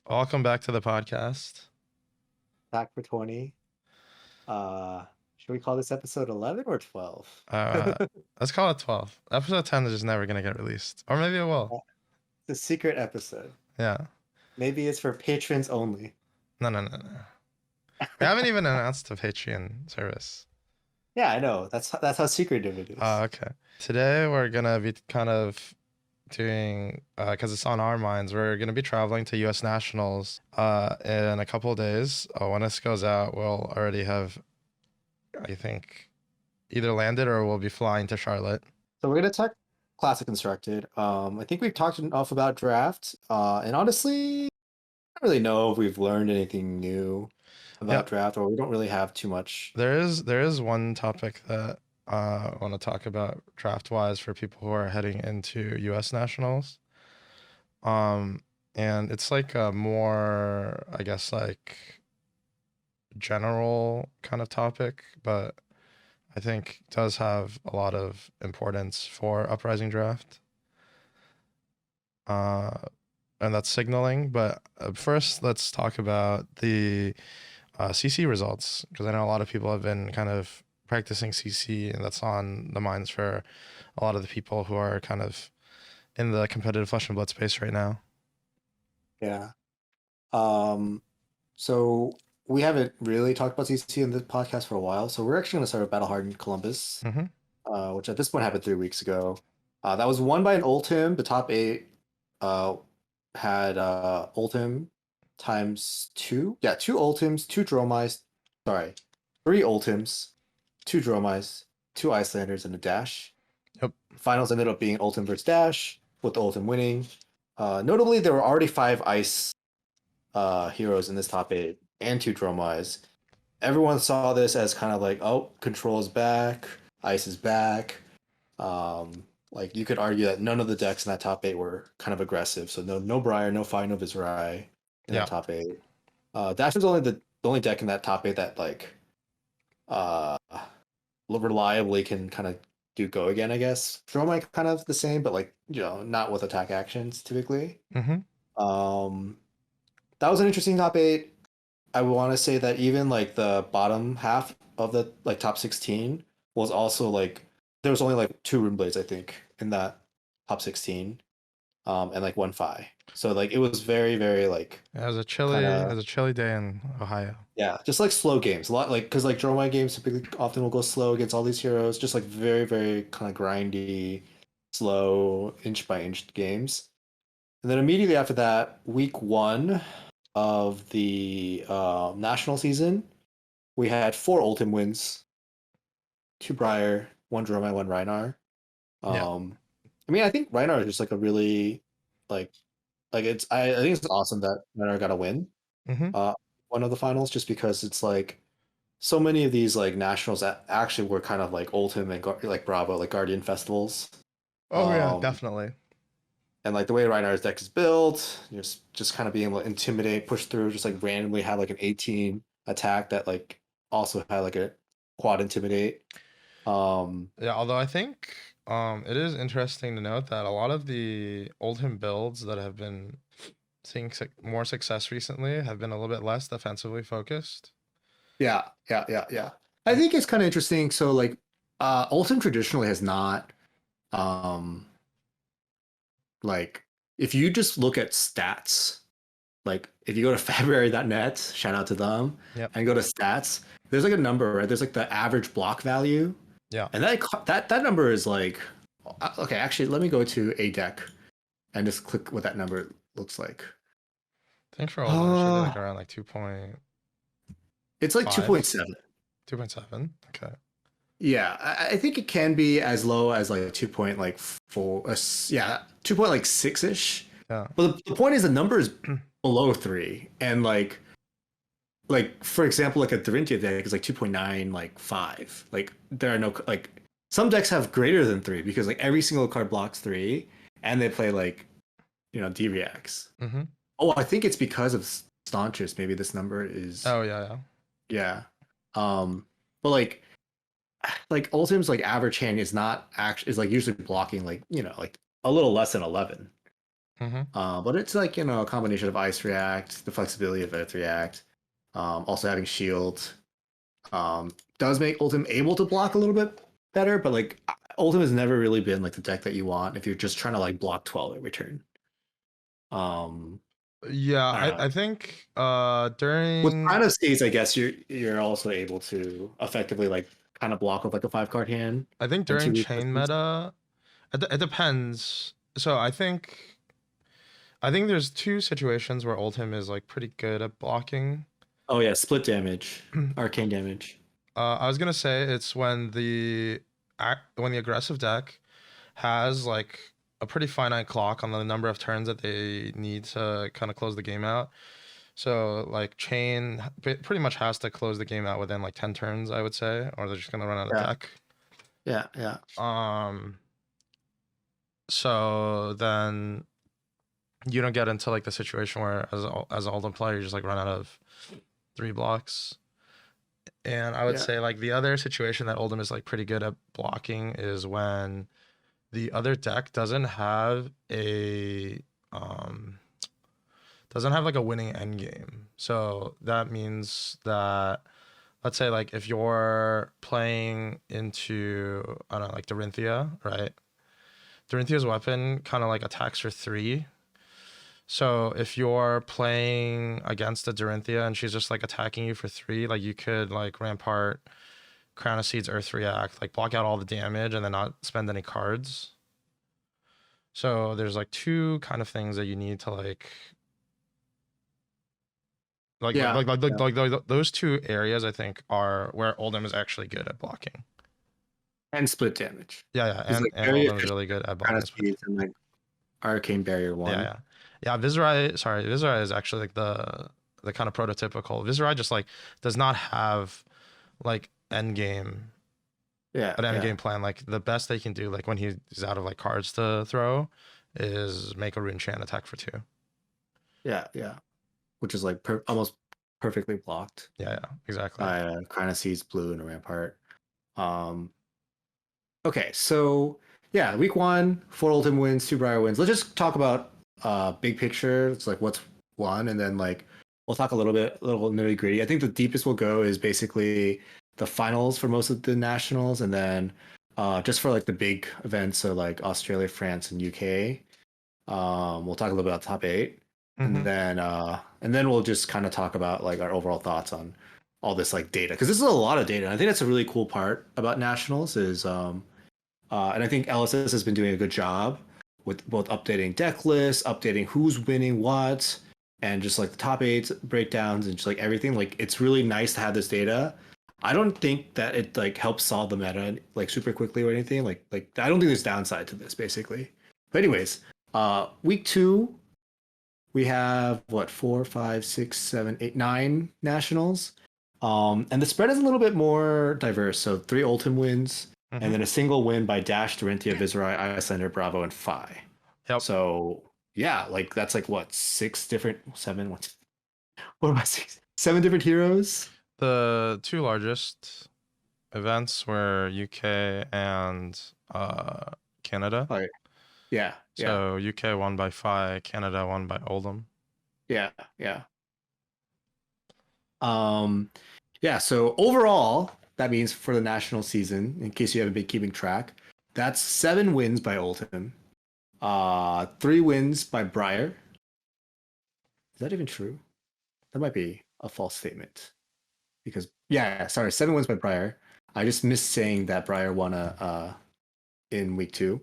Welcome back to the podcast. Back for 20. Uh, should we call this episode 11 or 12? Uh, let's call it 12. Episode 10 is just never gonna get released, or maybe it will. The secret episode. Yeah. Maybe it's for patrons only. No, no, no, no. We haven't even announced the Patreon service. Yeah, I know. That's how secretive it is. Okay. Today we're gonna be kind of doing, because it's on our minds. We're gonna be traveling to U.S. Nationals, in a couple of days. When this goes out, we'll already have, I think, either landed or we'll be flying to Charlotte. So we're gonna talk Classic Constructed. I think we've talked enough about draft. And honestly, I don't really know if we've learned anything new Yeah. about draft, or we don't really have too much. There is one topic that I want to talk about draft wise for people who are heading into U.S. nationals. Um, and it's like a more, I guess, like general kind of topic, but I think does have a lot of importance for uprising draft. Uh, and that's signaling. But first, let's talk about the CC results because I know a lot of people have been kind of practicing CC, and that's on the minds for a lot of the people who are kind of in the competitive flesh and blood space right now. Yeah. Um, so we haven't really talked about CC in this podcast for a while. So we're actually gonna start with Battle Hardened Columbus, Mm-hmm. which at this point happened 3 weeks ago. That was won by an Ultim. The top eight uh, had Ultim times two. Yeah, two Ultims, two Dromice. Sorry, three Ultims, two Dromice, two Icelanders, and a Dash. Yep. Finals ended up being Ultim versus Dash, with the Ultim winning. Notably, there were already five Ice heroes in this top eight and two Dromice. Everyone saw this as kind of like, oh, Control is back, Ice is back. Like you could argue that none of the decks in that top eight were kind of aggressive. So no Briar, no Fire, no Viserai in that Yeah. top eight. Dash was only the only deck in that top eight that like uh reliably can kind of do go again, I guess. Dromite kind of the same, but like, not with attack actions typically. Mm-hmm. Um that was an interesting top eight. I want to say that even like the bottom half of the like top 16 was also like there was only like two Rune Blades I think in that top 16, and like one Fi. So like it was very very like kind It of, was a chilly day in Ohio. yeah, just like slow games a lot, like because like Dromai games typically often will go slow against all these heroes, just like very very kind of grindy, slow inch by inch games. And then immediately after that, week one of the national season, we had four Ultim wins, two Briar, one Dromai, one Rhinar. Yeah. I mean, I think Rhinar is just like a really like it's I think it's awesome that Rhinar got a win. Mm-hmm. Uh, one of the finals, just because it's like so many of these like nationals that actually were kind of like Ultim and like Bravo, like Guardian festivals. Oh yeah, Um, definitely. and like the way Rhinar's deck is built, just kind of being able to intimidate, push through, just like randomly have like an 18 attack that like also had like a quad intimidate. Um, Yeah, although I think it is interesting to note that a lot of the Oldhim builds that have been seeing more success recently have been a little bit less defensively focused. yeah, yeah, yeah, yeah. I Like, think it's kind of interesting. So like, Ultim traditionally has not, um, like if you just look at stats, like if you go to February.net, shout out to them, yep. and go to stats, there's like a number, right? There's like the average block value, Yeah. and that number is like, okay, actually, let me go to a deck and just click what that number looks like. I think for Oldhim it should be like Uh, around like 2.5, it's like 2.7. 2.7. Okay. Yeah, I think it can be as low as like 2 point like four, yeah, 2 point like six ish. Yeah. But the point is the number is below three, and like for example, like a Dorinthia deck is like 2.9, like five. Like there are no like some decks have greater than three because like every single card blocks three, and they play like D reacts. Mm-hmm. Oh, I think it's because of staunches. Maybe this number is, Oh yeah, yeah. yeah. But like Ultim's like average hand is not actually is like usually blocking like like a little less than 11. Mm-hmm. But it's like, you know, a combination of Ice React, the flexibility of Earth React, also having Shield. Does make Ultim able to block a little bit better, but like Ultim has never really been like the deck that you want if you're just trying to like block 12 every turn. Um, Yeah, I don't I know. I think With during Prime of Seas, I guess you're also able to effectively like kind of block with like a 5 card hand I think and during two chain resources. meta, it depends. So I think there's two situations where Oldhim is like pretty good at blocking. Oh yeah, split damage, arcane damage. I was gonna say it's when the aggressive deck has like a pretty finite clock on the number of turns that they need to kind of close the game out. So like Chain pretty much has to close the game out within like 10 turns, I would say, or they're just gonna run out of Yeah, deck. yeah. Um, so then you don't get into like the situation where as an Oldhim player you just like run out of 3 blocks. And I would Yeah. say like the other situation that Oldhim is like pretty good at blocking is when the other deck um doesn't have like a winning end game. So that means that let's say like if you're playing into I don't know like Dorinthia, right? Dorinthia's weapon kind of like attacks for 3. So if you're playing against a Dorinthia and she's just like attacking you for 3, like you could like Rampart, Crown of Seeds, Earth React, like block out all the damage and then not spend any cards. So there's like two kind of things that you need to Yeah. Yeah. those two areas I think are where Oldhim is actually good at blocking. And split damage. Yeah, yeah, He's like and very Oldhim is efficient really good at kind blocking of the split. speeds and like arcane barrier Yeah, one. yeah, yeah. Viserai is actually like the kind of prototypical. Viserai just like does not have like end game Yeah, an end yeah. game plan. Like the best they can do, like when he's out of like cards to throw, is make a rune chant attack for 2. Yeah, yeah. Which is like almost perfectly blocked Yeah, yeah, exactly. by Crown of Seas, Blue, and a Rampart. Um, okay, so yeah, week one, 4 Ultim wins, 2 Briar wins. Let's just talk about big picture. It's like what's won, and then like we'll talk a little nitty gritty. I think the deepest we'll go is basically the finals for most of the nationals, and then just for like the big events, so like Australia, France, and UK. We'll talk a little bit about top 8, Mm-hmm. and then we'll just kind of talk about like our overall thoughts on all this like data because this is a lot of data. And I think that's a really cool part about nationals is and I think LSS has been doing a good job with both updating deck lists, updating who's winning what, and just like the top 8 breakdowns and just like everything. Like it's really nice to have this data. I don't think that it like helps solve the meta like super quickly or anything. Like I don't think there's downside to this basically. But anyways, week 2 we have what 4, 5, 6, 7, 8, 9 nationals. And the spread is a little bit more diverse. So 3 Ultim wins, and Mm-hmm. then a single win by Dash, Dorinthia, Viserai, Iyslander, Bravo, and Phi. Yep. So yeah, like that's like what 7, what am I 7 different heroes? The two largest events were UK and Canada. All right. Yeah, yeah, So UK won by Phi, Canada won by Oldhim. yeah, yeah. Um, yeah. So overall, that means for the national season, in case you haven't been keeping track, that's 7 wins by Ultim, 3 wins by Briar. Is that even true? That might be a false statement because yeah, sorry, 7 wins by Briar. I just missed saying that Briar won in week 2.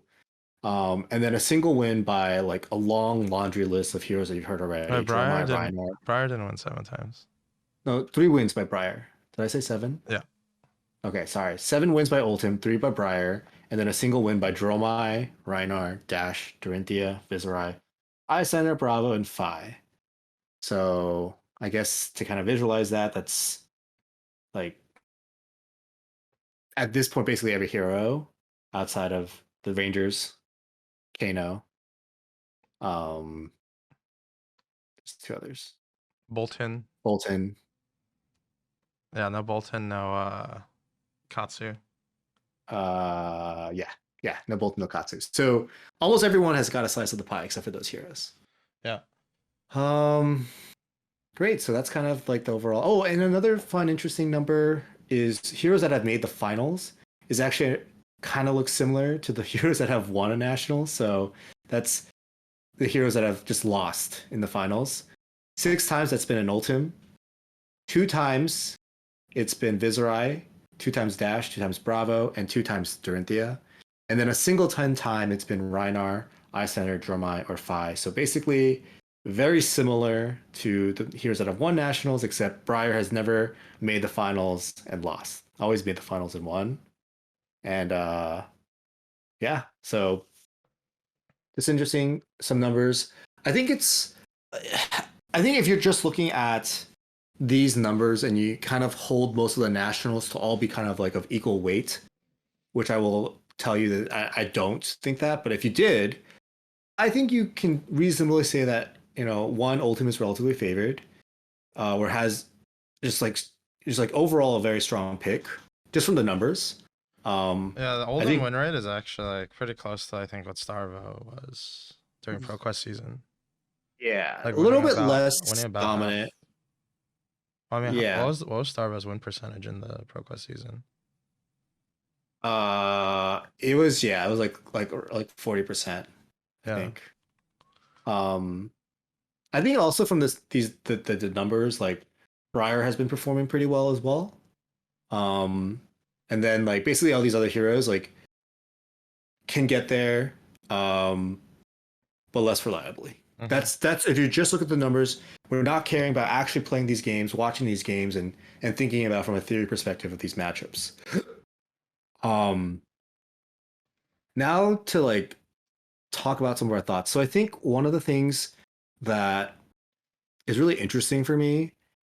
And then a single win by like a long laundry list of heroes that you've heard already. Dromai, Reinhardt. Briar didn't win 7 times. No, 3 wins by Briar. Did I say 7? Yeah. Okay, sorry. 7 wins by Ultim, 3 by Briar, and then a single win by Dromai, Reinhardt, Dash, Dorinthia, Viserai, Iyslander, Bravo, and Phi. So I guess to kind of visualize that, that's like at this point basically every hero outside of the Rangers, Kano, um, there's 2 others. Bolton. Bolton. Yeah, no Bolton, no Katsu. Yeah. Yeah, no both no Katsu. So almost everyone has got a slice of the pie except for those heroes. Yeah. Um, Great. So that's kind of like the overall. Oh, and another fun, interesting number is heroes that have made the finals is actually kind of looks similar to the heroes that have won a national. So that's the heroes that have just lost in the finals. 6 times that's been an Ultim. 2 times it's been Viserai. 2 times Dash. 2 times Bravo, and 2 times Dorinthia. And then a single 10 time it's been Rhinar, Ice Center, Dromai, or Phi. So basically very similar to the heroes that have won nationals, except Briar has never made the finals and lost. Always made the finals and won. And yeah, so it's interesting. Some numbers. I think it's. I think if you're just looking at these numbers and you kind of hold most of the nationals to all be kind of like of equal weight, which I will tell you that I don't think that. But if you did, I think you can reasonably say that one Ultim is relatively favored, or has just like overall a very strong pick just from the numbers. Yeah, the I Oldham think win rate is actually like pretty close to I think what Starvo was during ProQuest season. yeah, Like a little bit winning less about half. dominant. I mean, Yeah, what was Starvo's win percentage in the ProQuest season? it was like 40%, I Yeah. think. Um, I think also from the numbers, like Briar has been performing pretty well as well. Um, and then like basically all these other heroes like can get there, um, but less reliably. Hmm. That's if you just look at the numbers, we're not caring about actually playing these games, watching these games, and thinking about from a theory perspective of these matchups. Um, Now to like talk about some of our thoughts. So I think one of the things that is really interesting for me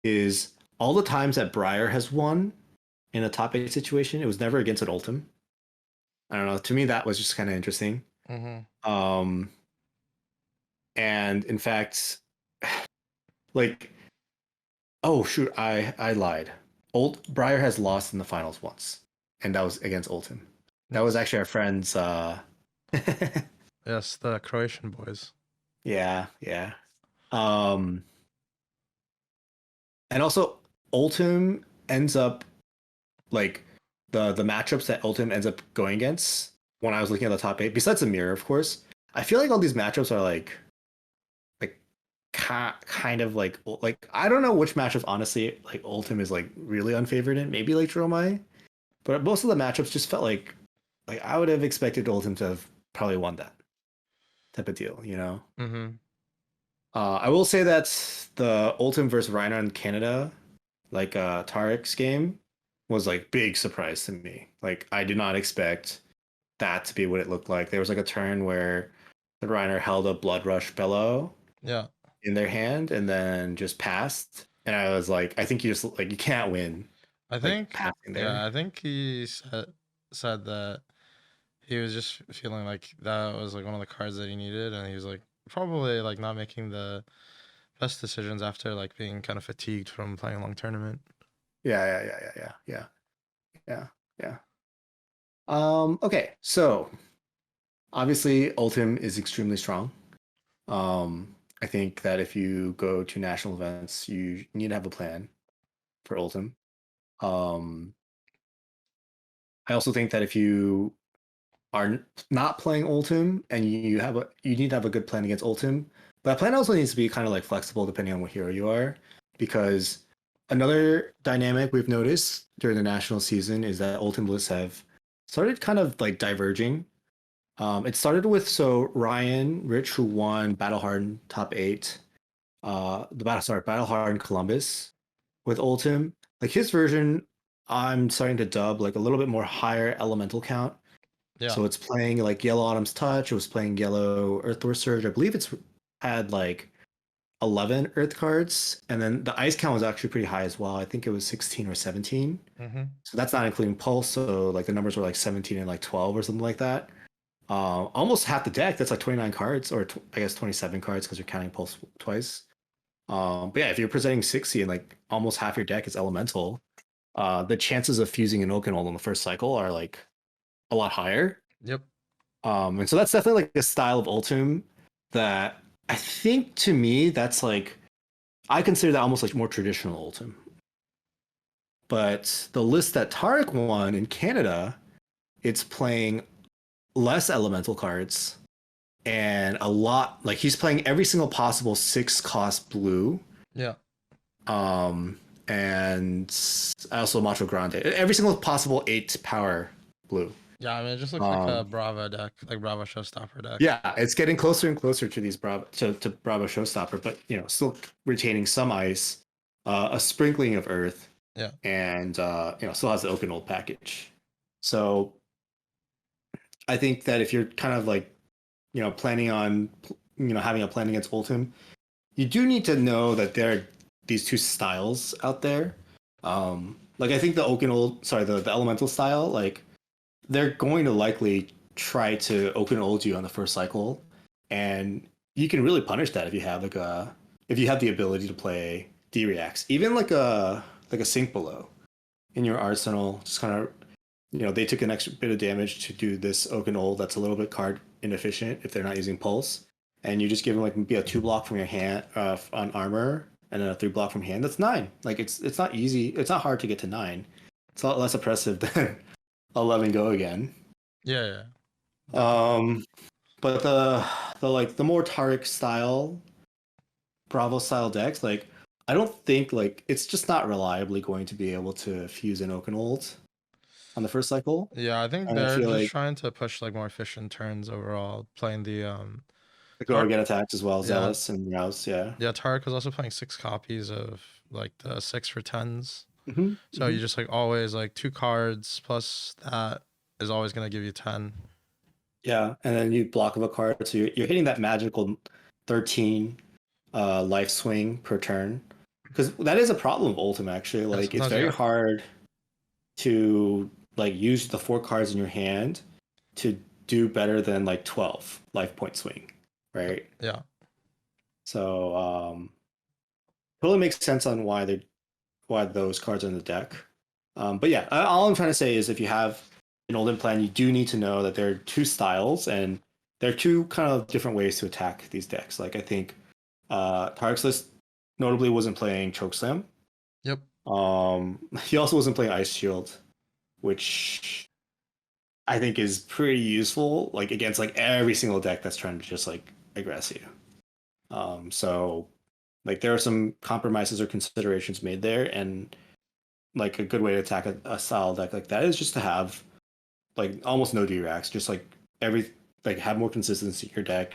is all the times that Briar has won in a top 8 situation, it was never against an Ultim. I don't know. To me, that was just kind of interesting. Hmm. Um, and in fact, like, oh shoot, I lied. Old Briar has lost in the finals once, and that was against Ultim. That was Yes. actually our friends. Yes, the Croatian boys. Yeah, yeah. Um, and also Ultim ends up like the matchups that Ultim ends up going against when I was looking at the top 8, besides the mirror, of course. I feel like all these matchups are like kind of like I don't know which matchups honestly like Ultim is like really unfavored in. Maybe like Dromai, but most of the matchups just felt like I would have expected Ultim to have probably won that type of deal, you know. Hmm. I will say that the Ultim versus Reiner in Canada, like Tarek's game, was like big surprise to me. Like I did not expect that to be what it looked like. There was like a turn where the Reiner held a Blood Rush Bellow Yeah. in their hand and then just passed. And I was like, I think you just like you can't win I like think, passing yeah, there. I think he said that he was just feeling like that was like one of the cards that he needed, and he was like probably like not making the best decisions after like being kind of fatigued from playing a long tournament. Yeah. Yeah. Yeah. Okay, so obviously Ultim is extremely strong. I think that if you go to national events, you need to have a plan for Ultim. Um, I also think that if you are not playing Ultim and you need to have a good plan against Ultim, but that plan also needs to be kind of like flexible depending on what hero you are, because another dynamic we've noticed during the national season is that Ultim lists have started kind of like diverging. It started with Ryan Rich, who won Battle Hardened top 8, Battle Hardened Columbus with Ultim. Like his version, I'm starting to dub like a little bit more higher elemental count. Yeah. So it's playing like Yellow Autumn's Touch. It was playing Yellow Earthward Surge. I believe it's had like 11 Earth cards, and then the Ice count was actually pretty high as well. I think it was 16 or 17. Hmm. So that's not including Pulse. So like the numbers were like 17 and like 12 or something like that. Almost half the deck. That's like 29 cards, or I guess 27 cards because you're counting Pulse twice. But yeah, if you're presenting 60 and like almost half your deck is Elemental, the chances of fusing an Oakenwald on the first cycle are like a lot higher. Yep. And so that's definitely like a style of Ultim that I think to me that's like I consider that almost like more traditional Ultim. But the list that Tarek won in Canada, it's playing less elemental cards and a lot like he's playing every single possible 6 cost blue. Yeah. Um and also Macho Grande. Every single possible 8 power blue. Yeah, I mean, it just looks like a Um Brava deck, like Brava Showstopper deck. yeah, it's getting closer and closer to these to Bravo Showstopper, but still retaining some ice, a sprinkling of earth, Yeah. and still has the Oakenold package. So I think that if you're kind of like planning on having a plan against Oldhim, you do need to know that there are these two styles out there. Like I think the Oakenold, sorry, the Elemental style, like they're going to likely try to Oakenold you on the first cycle, and you can really punish that if you have if you have the ability to play D-Reacts, even like a Sink Below in your arsenal, just kind of they took an extra bit of damage to do this Oakenold that's a little bit card inefficient if they're not using Pulse, and you just give them like maybe a 2 block from your hand on armor, and then a 3 block from hand. That's 9. Like it's not easy. It's not hard to get to 9. It's a lot less oppressive than 11 go again. Yeah, yeah. Um, but the more Taric style, Bravo style decks, like I don't think like it's just not reliably going to be able to fuse an Oakenold on the first cycle. Yeah, I think And I they're feel just like trying to push like more efficient turns overall, playing the go or Tar- get attacks as well, yeah, Zealous and Rouse, yeah. yeah, Tarek was also playing 6 copies of like the 6 for 10s. Hmm. So Hmm. you just like always like 2 cards plus that is always gonna give you 10. Yeah, and then you block of a card, so you're hitting that magical 13 life swing per turn. Because that is a problem of Ultim actually. And Like it's sometimes you very got hard to like use the 4 cards in your hand to do better than like 12 life point swing, right? yeah. So totally makes sense on why those cards are in the deck. But yeah, all I'm trying to say is if you have an Olden plan, you do need to know that there are two styles and there are two kind of different ways to attack these decks. Like I think Tarek's list notably wasn't playing Chokeslam. Yep. He also wasn't playing Ice Shield, which I think is pretty useful, like against like every single deck that's trying to just like aggress you. So like there are some compromises or considerations made there, and like a good way to attack a style deck like that is just to have like almost no D-Racks, just like like have more consistency in your deck,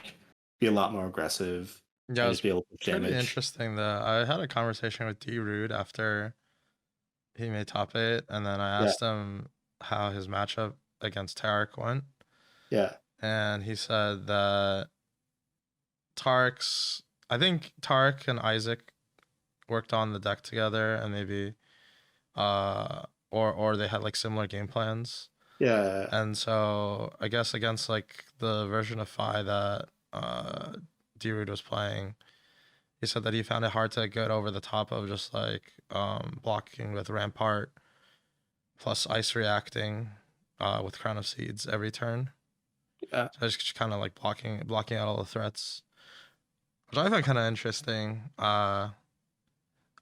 be a lot more aggressive, Yeah, and it's just be able to push pretty damage. interesting that I had a conversation with D Rude after he made top 8, and then I Yeah, asked him how his matchup against Tarek went, yeah, and he said that Tarek's I think Tarek and Isaac worked on the deck together, and maybe or they had like similar game plans. yeah, And so I guess against like the version of Phi that D-Rude was playing, he said that he found it hard to get over the top of just like blocking with Rampart plus ice reacting with Crown of Seeds every turn. yeah. So just kind of like blocking out all the threats, which I find kind of interesting. I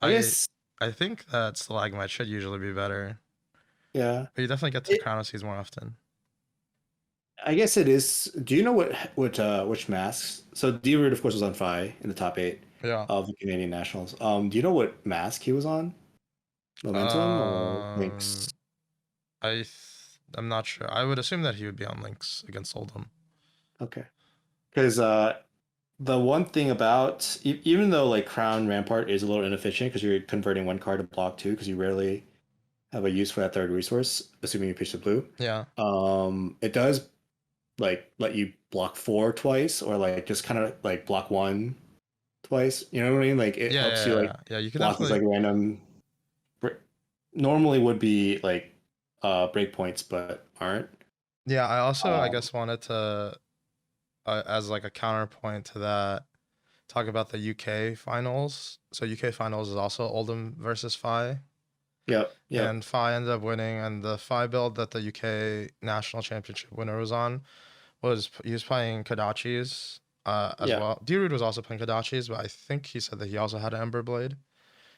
I guess I think that Stalagmite should usually be better, yeah. but you definitely get to It, Crown of Seeds more often. I guess it is. Do you know what which masks? So D-Root, of course, was on Phi in the top 8 Yeah. of the Canadian Nationals. Do you know what mask he was on? Momentum or Um, Lynx? I'm not sure. I would assume that he would be on Lynx against Oldham. Okay, because the one thing about even though like Crown Rampart is a little inefficient because you're converting 1 card to block 2 because you rarely have a use for that third resource, assuming you pitch the blue. Yeah. It does like let you block 4 twice or like just kind of like block 1 twice. You know what I mean? Like it Yeah, helps you yeah, like yeah. Yeah, you can block these definitely. like random normally would be like breakpoints but aren't. Yeah, I also, I Um, guess, wanted to, as like a counterpoint to that, talk about the UK finals. So UK finals is also Oldham versus Phi, yep, yep. and Phi ended up winning. And the Phi build that the UK national championship winner was on was he was playing Kodachis as Yeah. well. D-Rude was also playing Kodachis, but I think he said that he also had an Ember Blade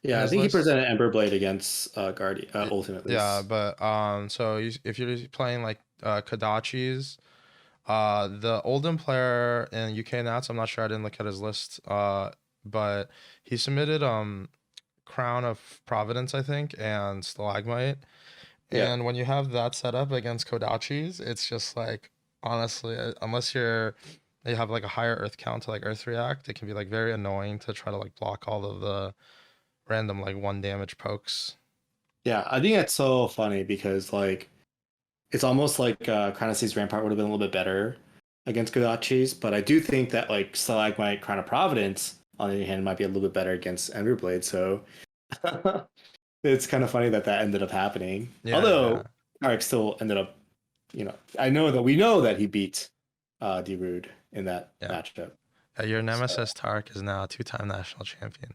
in Yeah, I his think he list. presented Ember Blade against Guardian Y- Ultimate at Yeah, least. but so if you're playing like Kodachis, the Oldhim player in UK Nats, I'm not sure, I didn't look at his list. But he submitted Crown of Providence, I think, and Stalagmite. Yeah. And when you have that set up against Kodachis, it's just like honestly, unless you have like a higher Earth count to like Earth React, it can be like very annoying to try to like block all of the random like one damage pokes. Yeah, I think that's so funny because like it's almost like Crown of Seas Rampart would have been a little bit better against Kodachis, but I do think that like Stalagmite Crown of Providence on the other hand might be a little bit better against Ember Blade. So it's kind of funny that that ended up happening. Yeah, yeah, yeah. Although Tarek still ended up, I know that we know that he beat D-Rude in that Yeah. matchup. Your So nemesis Tark is now a two-time national champion.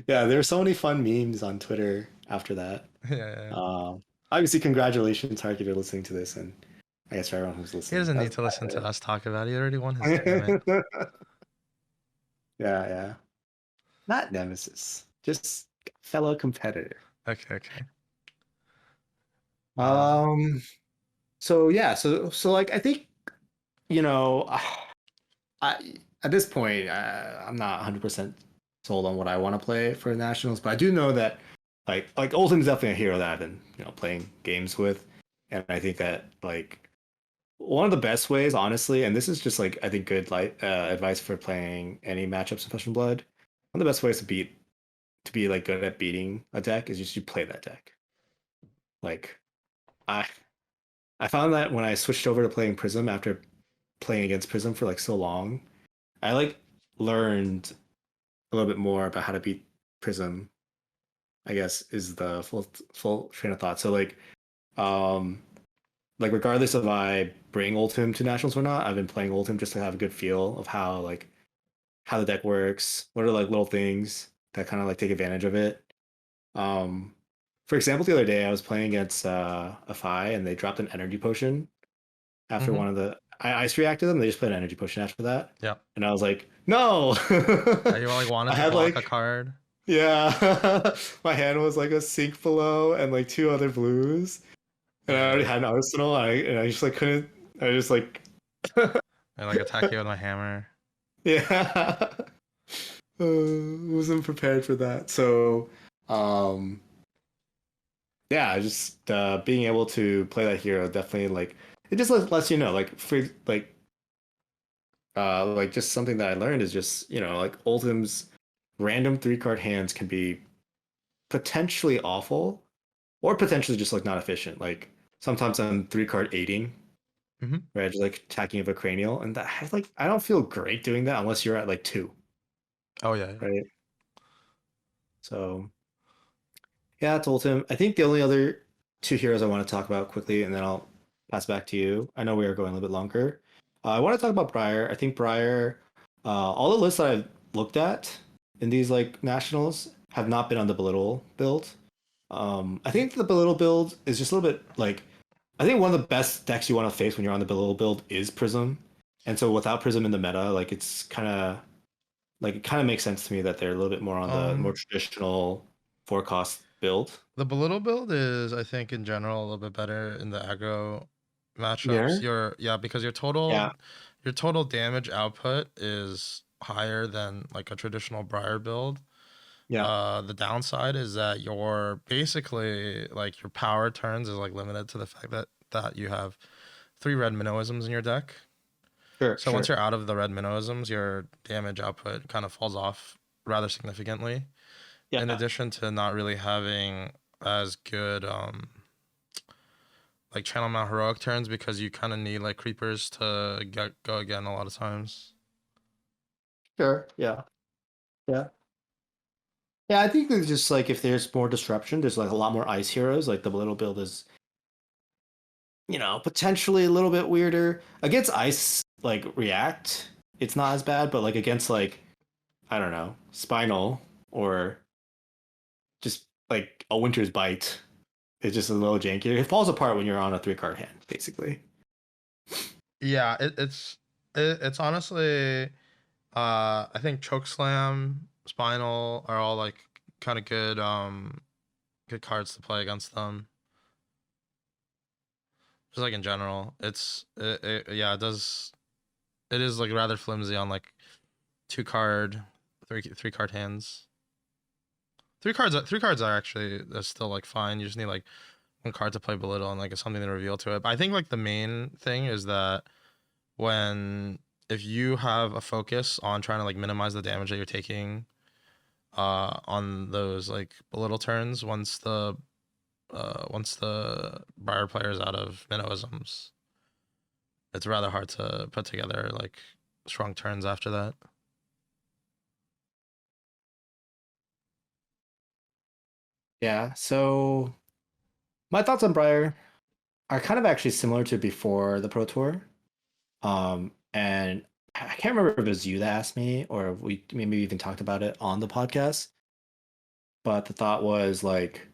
yeah, there's so many fun memes on Twitter after that. Yeah, yeah, yeah. Obviously, congratulations, Tarek, if you're listening to this, and I guess for everyone who's He listening. doesn't need That's to listen to us talk about it. He already won his tournament. yeah, yeah. Not nemesis, just fellow competitor. Okay, okay. Uh, Um. So yeah. So like I think you know, I at this point I'm not 100% sold on what I want to play for nationals, but I do know that like Olsen is definitely a hero that I've been playing games with, and I think that like one of the best ways, honestly, and this is just like I think good like advice for playing any matchups in Flesh and Blood. One of the best ways to be like good at beating a deck is just you play that deck. Like I I found that when I switched over to playing Prism after playing against Prism for like so long, I like learned a little bit more about how to beat Prism. I guess is the full train of thought. So um like regardless if I bring Ultim to nationals or not, I've been playing Ultim just to have a good feel of how the deck works. What are like little things that kind of like take advantage of it. Um, for example, the other day I was playing against a Fi and they dropped an energy potion after mm-hmm. one of the I ice reacted them. They just put an energy potion after that, Yeah. and I was like, no. You like wanted I to had block a like card. yeah, my hand was like a sink below and like two other blues, and I already Yeah. had an arsenal. I just like couldn't. I just like I like attack you with my hammer. yeah, wasn't prepared for that. So um yeah, just being able to play that hero definitely like it just lets you know like for like just something that I learned is just like Oldham's random 3 card hands can be potentially awful or potentially just like not efficient. Like sometimes I'm 3 card aiding, Mm-hmm. right? Just like attacking of a cranial, and that like I don't feel great doing that unless you're at like 2, Oh yeah, yeah. right? So yeah, it's Oldham. I think the only other 2 heroes I want to talk about quickly, and then I'll pass back to you. I know we are going a little bit longer. I want to talk about Briar. I think Briar, all the lists that I've looked at in these like nationals have not been on the Belittle build. I think the Belittle build is just a little bit like I think one of the best decks you want to face when you're on the Belittle build is Prism, and so without Prism in the meta, like it's kind of like it kind of makes sense to me that they're a little bit more on the more Um, traditional 4 cost build. the belittle build is, I think, in general, a little bit better in the aggro matchups. Yeah. Your Yeah, because Yeah. your total damage output is higher than like a traditional Briar build. Yeah. The downside is that your basically like your power turns is like limited to the fact that you have 3 red minnowisms in your deck. Sure. So once Sure. you're out of the red minnowisms, your damage output kind of falls off rather significantly. In Yeah. addition to not really having as good like channel mount heroic turns because you kind of need like creepers to go again a lot of times. Sure. Yeah. Yeah. Yeah. I think there's just like if there's more disruption, there's like a lot more ice heroes. Like the little build is, potentially a little bit weirder against ice. Like react, it's not as bad, but like against like I don't know spinal or just like a winter's bite, it's just a little janky. It falls apart when you're on a 3 card hand, basically. Yeah, it's honestly I think Chokeslam, Spinal are all like kind of good cards to play against them. Just like in general, yeah, it is like rather flimsy on like two card, three card hands. Three cards are actually that's still like fine. You just need like one card to play Belittle and like something to reveal to it. But I think like the main thing is that when if you have a focus on trying to like minimize the damage that you're taking on those like Belittle turns once the Briar player is out of minnowisms, it's rather hard to put together like strong turns after that. Yeah. So my thoughts on Briar are kind of actually similar to before the Pro Tour. And I can't remember if it was you that asked me or if we maybe even talked about it on the podcast. But the thought was like,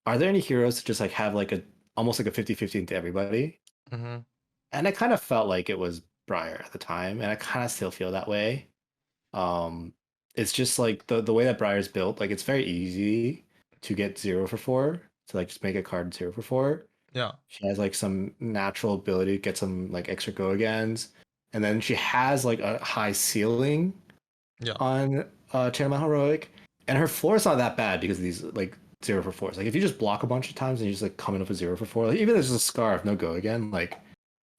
are there any heroes to just like have like a almost like a 50-50 into everybody? Mm-hmm. And I kind of felt like it was Briar at the time, and I kind of still feel that way. Um, it's just like the way that Briar's built, like it's very easy to get 0 for 4, to like just make a card 0 for 4. Yeah. She has like some natural ability to get some like extra go agains. And then she has like a high ceiling Yeah. on Channel Heroic. And her floor is not that bad because of these like 0 for 4s. Like if you just block a bunch of times and you just like come in with a 0 for 4, like even if there's a scarf, no go again, like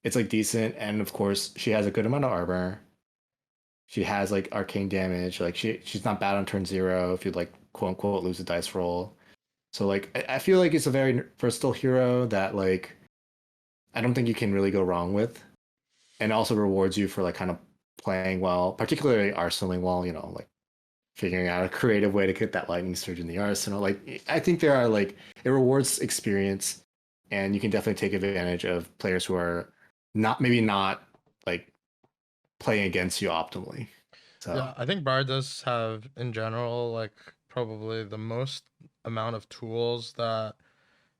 it's like decent. And of course, she has a good amount of armor. She has like arcane damage. Like she's not bad on turn 0 if you like quote unquote lose a dice roll. So like I feel like it's a very versatile hero that like I don't think you can really go wrong with, and also rewards you for like kind of playing well, particularly arsenaling well. You know, like figuring out a creative way to get that lightning surge in the arsenal. Like I think there are like it rewards experience, and you can definitely take advantage of players who are not like playing against you optimally. So Yeah, I think Bard does have in general like probably the most amount of tools that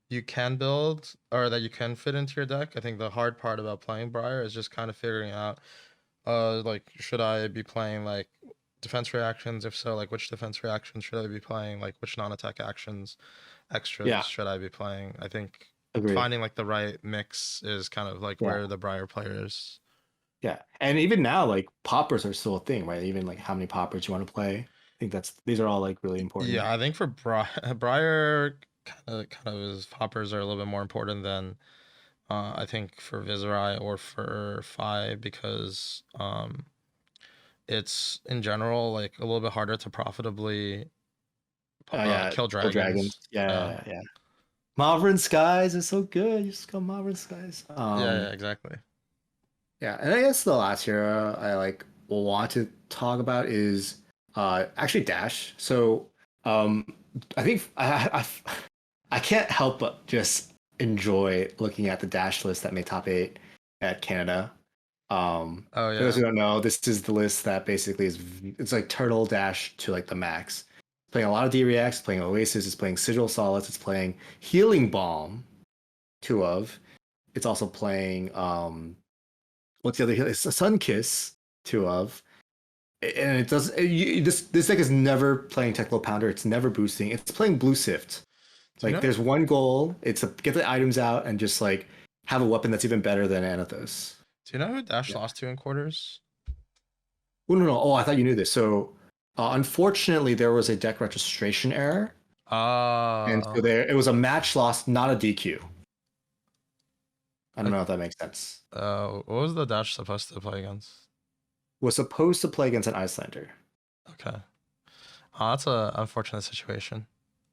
you can build or that you can fit into your deck. I think the hard part about playing Briar is just kind of figuring out like should I be playing like defense reactions? If so, like which defense reactions should I be playing? Like which non-attack actions extras yeah, should I be playing? I think agree. finding like the right mix is kind of like Yeah. where the Briar players. Yeah. And even now, like poppers are still a thing, right? Even like how many poppers you want to play. I think these are all like really important. Yeah, I think for Briar kind of his hoppers are a little bit more important than I think for Viserai or for Fi because it's in general like a little bit harder to profitably Oh yeah, kill Kill Dragons. dragons. Yeah. Marvin Skies is so good. You just got Marvin Skies. Yeah, exactly. Yeah, and I guess the last hero I like will want to talk about is actually Dash. So um I think I can't help but just enjoy looking at the Dash list that made top 8 at Canada. Oh For those yeah. who don't know, this is the list that basically it's like Turtle Dash to like the max. It's playing a lot of D reacts, playing Oasis, it's playing Sigil Solace, it's playing Healing Balm, two of. It's also playing what's the other heal? It's a Sun Kiss, two of. And it does this deck is never playing Techno Pounder, it's never boosting, it's playing Blue Sift. Do you Like know? there's one goal, it's to get the items out and just like have a weapon that's even better than Anathos. Do you know who Dash Yeah. lost to in quarters? Oh no. Oh, I thought you knew this. So, unfortunately, there was a deck registration error, and so Uh, there it was a match loss, not a DQ. I don't I, know if that makes sense. what was the Dash supposed to play against? Was supposed to play against an Icelander. Okay. That's a unfortunate situation.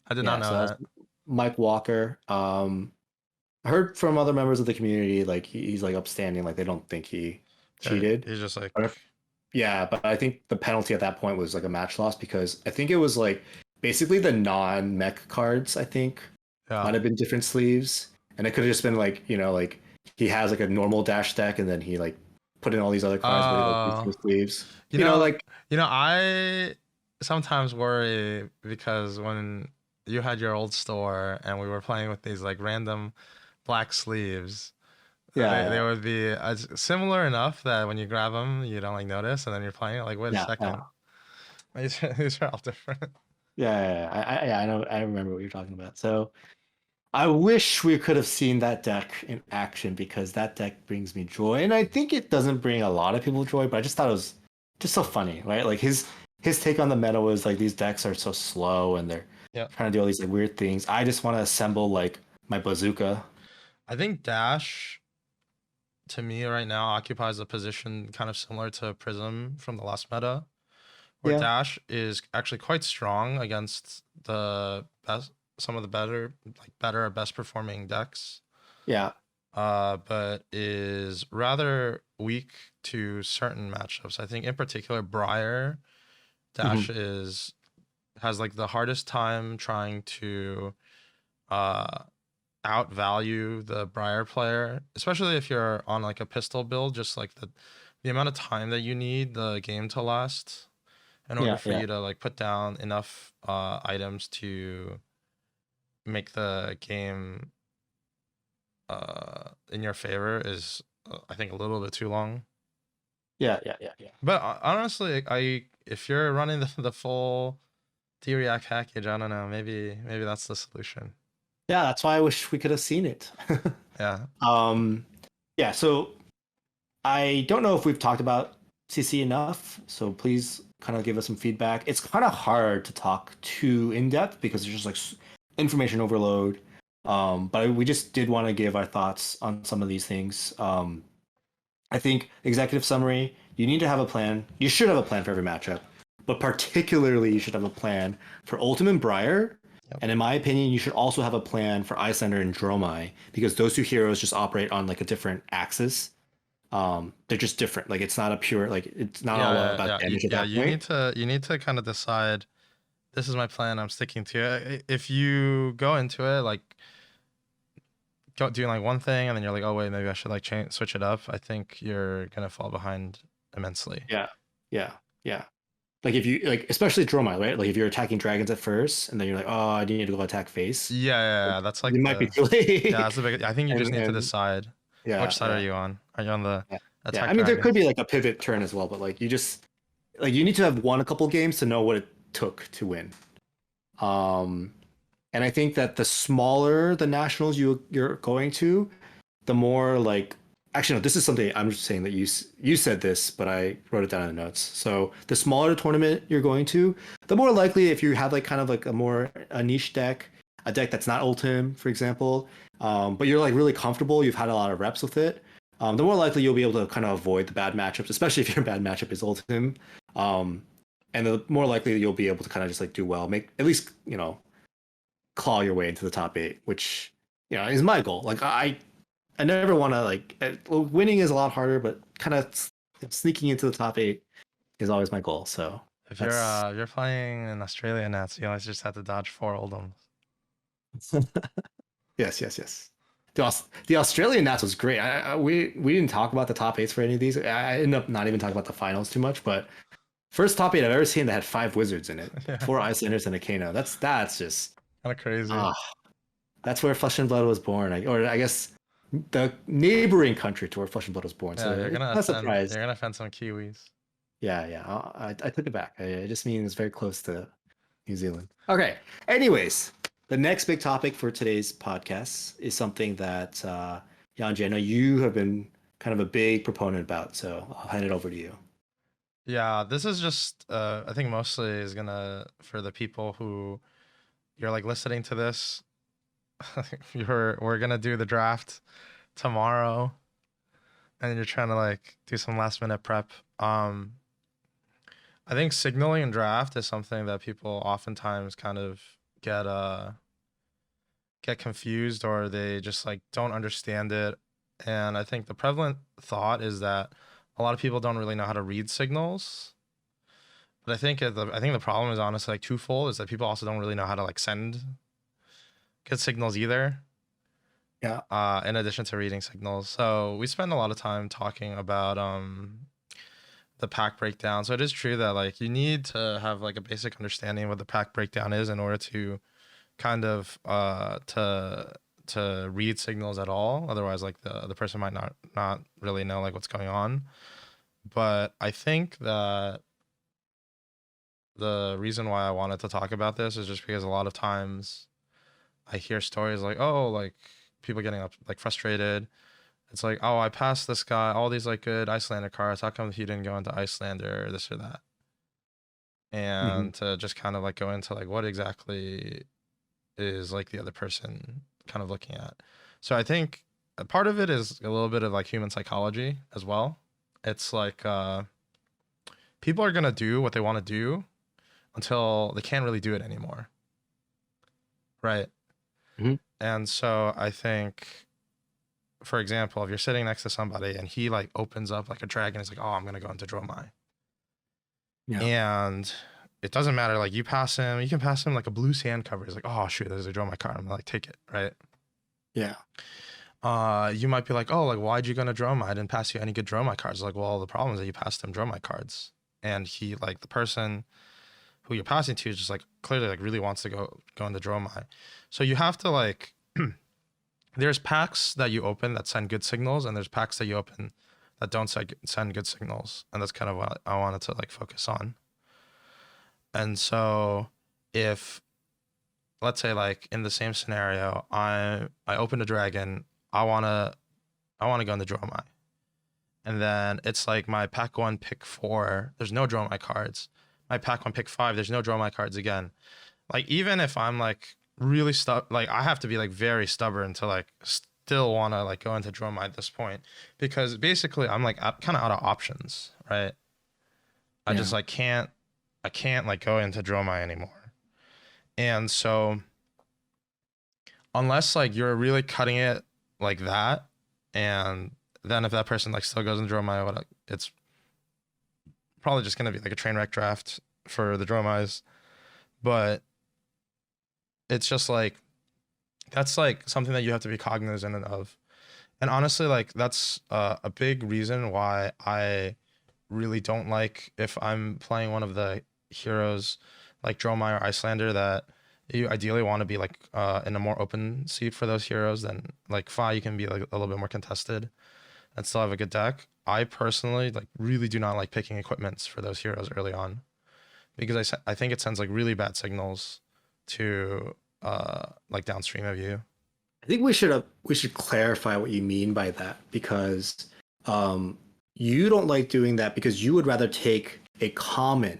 I did not Yeah, know so that was that. Mike Walker. I heard from other members of the community like he's like upstanding, like they don't think he Yeah, cheated. he's just like, But yeah, but I think the penalty at that point was like a match loss because I think it was like basically the non-mech cards, I think, yeah. might have been different sleeves. And it could have just been like, like he has like a normal dash deck and then he like put in all these other cards where he like Uh, these sleeves. you know, Like I sometimes worry because when you had your old store and we were playing with these like random black sleeves, They Yeah, would be similar enough that when you grab them, you don't like notice, and then you're playing it like, wait a yeah, yeah, second, these are all different. yeah. I know. I remember what you're talking about. So I wish we could have seen that deck in action because that deck brings me joy, and I think it doesn't bring a lot of people joy. But I just thought it was just so funny, right? Like his take on the meta was like these decks are so slow and they're Yeah, trying to do all these like weird things. I just want to assemble like my bazooka. I think Dash to me right now occupies a position kind of similar to Prism from the last meta, where Yeah, Dash is actually quite strong against the best, some of the better or best performing decks, yeah. but is rather weak to certain matchups. I think in particular Briar Hmm. Dash is has like the hardest time trying to uh outvalue the Briar player, especially if you're on like a pistol build, just like the amount of time that you need the game to last in order Yeah, for yeah. you to like put down enough items to make the game in your favor is I think a little bit too long. Yeah, yeah, yeah, yeah. But honestly, I if you're running the full D-React package, I don't know, maybe that's the solution. Yeah, that's why I wish we could have seen it. Yeah. um, yeah, so I don't know if we've talked about CC enough, so please kind of give us some feedback. It's kind of hard to talk too in depth because there's just like information overload. But we just did want to give our thoughts on some of these things. I think executive summary, you need to have a plan. You should have a plan for every matchup, but particularly you should have a plan for Ultim and Briar. Yep. And in my opinion, you should also have a plan for Iyslander and Dromai because those two heroes just operate on like a different axis. They're just different. Like it's not a pure like it's not all Yeah, about yeah, damage at yeah. that point. You need to kind of decide this is my plan. I'm sticking to it. If you go into it like doing like one thing and then you're like, oh wait, maybe I should like switch it up. I think you're gonna fall behind immensely. Yeah, yeah, yeah. Like if you like, especially Dromai, right? Like if you're attacking dragons at first, and then you're like, oh, I need to go attack face. That's like You might be the too yeah. late. That's the big. I think you just need to And decide which yeah, side are yeah. you on. Are you on the Yeah. Yeah. I attack mean, there could dragons? be like a pivot turn as well, but like you just like you need to have won a couple games to know what it took to win. Um, and I think that the smaller the nationals you're going to, the more like actually no, this is something I'm just saying that you said this, but I wrote it down in the notes. So the smaller the tournament you're going to, the more likely if you have like kind of like a niche deck, a deck that's not Ultim, for example, but you're like really comfortable, you've had a lot of reps with it, the more likely you'll be able to kind of avoid the bad matchups, especially if your bad matchup is Ultim. Um, and the more likely you'll be able to kind of just like do well, make at least claw your way into the top eight, which is my goal. Like I never want to like winning is a lot harder, but kind of sneaking into the top eight is always my goal. So If you're playing in Australia Nats, you always just have to dodge 4 Oldhams. yes, yes, yes. The Australian Nats was great. We didn't talk about the top eights for any of these. I ended up not even talking about the finals too much, but first top eight I've ever seen that had 5 wizards in it, Yeah, 4 Icelanders and a Kano. That's just kind of crazy. ah, that's where Flesh and Blood was born. Or I guess the neighboring country to where Flesh and Blood was born. Yeah, So it's not a surprise. you're gonna offend some Kiwis. Yeah, yeah. I took it back. It just means very close to New Zealand. Okay. Anyways, the next big topic for today's podcast is something that Yanji, I know you have been kind of a big proponent about. So I'll hand it over to you. Yeah, this is just I think mostly is gonna for the people who you're like listening to this. We're gonna do the draft tomorrow, and you're trying to like do some last minute prep. I think signaling and draft is something that people oftentimes kind of get get confused or they just like don't understand it. And I think the prevalent thought is that a lot of people don't really know how to read signals. But I think the problem is honestly like twofold is that people also don't really know how to like send good signals either. Yeah. In addition to reading signals. So we spend a lot of time talking about the pack breakdown. So it is true that like you need to have like a basic understanding of what the pack breakdown is in order to kind of to read signals at all. Otherwise, like the person might not really know like what's going on. But I think that the reason why I wanted to talk about this is just because a lot of times I hear stories like, oh, like people getting up like frustrated. It's like, oh, I passed this guy, all these like good Icelander cards. How come he didn't go into Icelander or this or that? Mhm. And to just kind of like go into like what exactly is like the other person kind of looking at. So I think a part of it is a little bit of like human psychology as well. It's like people are gonna do what they want to do until they can't really do it anymore, right? Mhm. And so I think, for example, if you're sitting next to somebody and he like opens up like a dragon, he's like, "Oh, I'm gonna go into Dromai," Yeah. and it doesn't matter. Like you pass him, you can pass him like a blue sand cover. He's like, "Oh shoot, there's a Dromai card." I'm like, "Take it," right? Yeah. You might be like, "Oh, like why'd you go to Dromai? I didn't pass you any good Dromai cards." Like, well, the problem is that you passed him Dromai cards, and he like the person who you're passing to is just like clearly like really wants to go into Dromai. So you have to like there's packs that you open that send good signals, and there's packs that you open that don't send good signals, and that's kind of what I wanted to like focus on. And so if let's say like in the same scenario, I open a dragon, I wanna I wanna go into Dromai. And then it's like my pack one, pick four, there's no Dromai cards. My pack one, pick five, there's no Dromai cards again. Like even if I'm like really stuck, like I have to be like very stubborn to like still want to like go into Dromai at this point, because basically I'm like kind of out of options, right? I just Yeah. like I can't like go into Dromai anymore. And so unless like you're really cutting it like that, and then if that person like still goes in Dromai, it's probably just gonna be like a train wreck draft for the Dromais. But it's just like that's like something that you have to be cognizant of. And honestly, like that's a big reason why I really don't like if I'm playing one of the heroes like Dromai or Icelander, that you ideally want to be like in a more open seat for those heroes. Then like Fi, you can be like a little bit more contested and still have a good deck. I personally like really do not like picking equipments for those heroes early on, because I think it sends like really bad signals to like downstream of you. I think we should clarify what you mean by that, because um you don't like doing that because you would rather take a common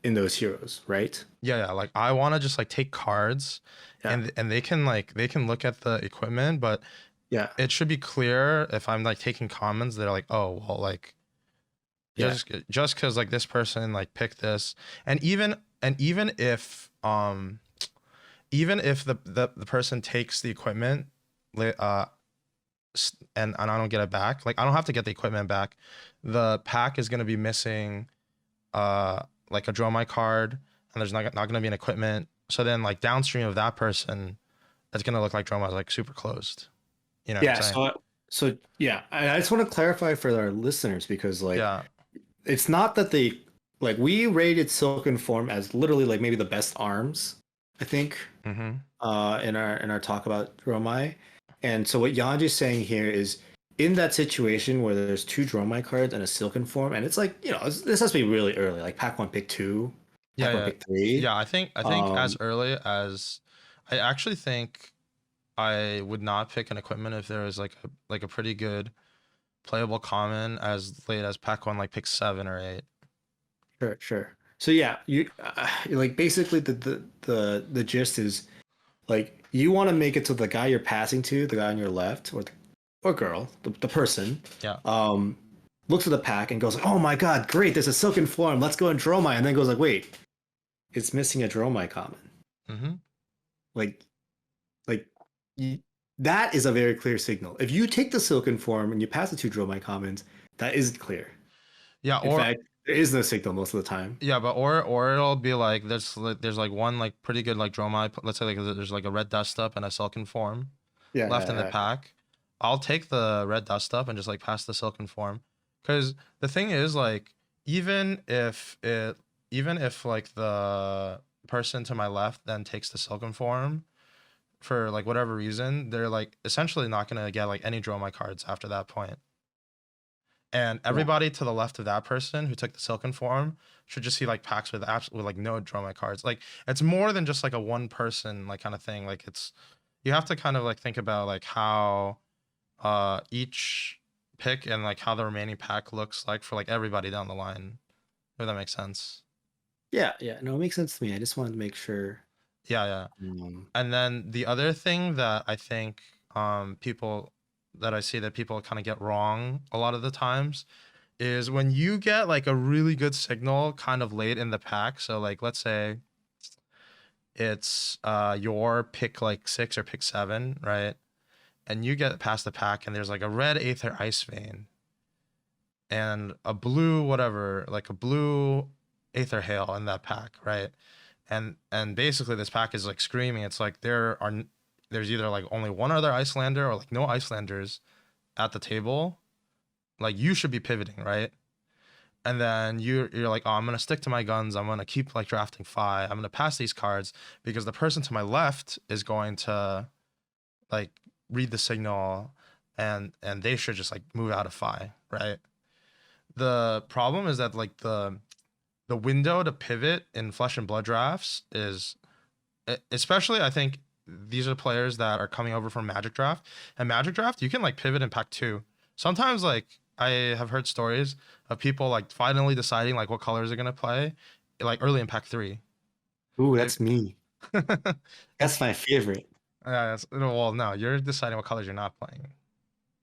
in those heroes, right? Yeah, like I want to just like take cards, Yeah. and they can look at the equipment, but Yeah. it should be clear if I'm like taking commons, they're like, oh well, like Yeah. just because like this person like picked this, and even if even if the person takes the equipment, uh and I don't get it back, like I don't have to get the equipment back. The pack is gonna be missing uh like a Dromai card, and there's not gonna be an equipment. So then like downstream of that person, it's gonna look like Dromai is like super closed. You know what I'm Yeah, saying? so yeah, I just want to clarify for our listeners, because like Yeah. it's not that they, like, we rated Silken Form as literally like maybe the best arms, I think, Mm-hmm. in our talk about Dromai. And so what Yanji's saying here is, in that situation where there's two Dromai cards and a Silken Form, and it's like, this has to be really early, like pack one, pick two, Yeah, pack one, yeah. pick three. Yeah, I think as Um, early as I actually think I would not pick an equipment if there was like a pretty good playable common as late as pack one, like pick seven or eight. sure, sure. So yeah, you like basically the gist is, like, you want to make it so the guy you're passing to, the guy on your left, or girl, the person, Yeah. um, looks at the pack and goes, "Oh my god, great! There's a Silken Form. Let's go in Dromai." And then goes like, "Wait, it's missing a Dromai common." Mm-hmm. Like, like you, that is a very clear signal. If you take the Silken Form and you pass the two Dromai commons, that is clear. Yeah, In or fact, there is no signal most of the time. yeah, but or it'll be like there's like one like pretty good like Dromai. Let's say like there's like a red dust up and a Silken form Yeah, left in the yeah, yeah. pack. I'll take the red dust up and just like pass the Silken form, because the thing is like even if it even if like the person to my left then takes the Silken form, for like whatever reason, they're like essentially not gonna get like any Dromai cards after that point. And Yeah. everybody to the left of that person who took the Silken form should just see like packs with with like no Dromai cards. Like it's more than just like a one person like kind of thing. Like it's you have to kind of like think about like how each pick and like how the remaining pack looks like for like everybody down the line. If that makes sense. Yeah, yeah. No, it makes sense to me. I just wanted to make sure. Yeah, yeah. Um, And then the other thing that I think people that I see that people kind of get wrong a lot of the times is when you get like a really good signal kind of late in the pack. So like let's say it's your pick like 6 or pick 7, right? And you get past the pack and there's like a red Aether Ice Vein and a blue whatever, like a blue Aether Hail in that pack, right? And basically this pack is like screaming. It's like there's either like only one other Icelander or like no Icelanders at the table. Like you should be pivoting, right? And then you're like, oh, I'm gonna stick to my guns. I'm gonna keep like drafting Fi. I'm gonna pass these cards because the person to my left is going to like read the signal, and they should just like move out of Fi, right? The problem is that like the window to pivot in Flesh and Blood drafts is, especially I think these are players that are coming over from Magic Draft. And Magic Draft, you can like pivot in pack 2. Sometimes like I have heard stories of people like finally deciding like what colors they're gonna play, like early in pack 3. Ooh, Like, that's me. That's my favorite. well, no, you're deciding what colors you're not playing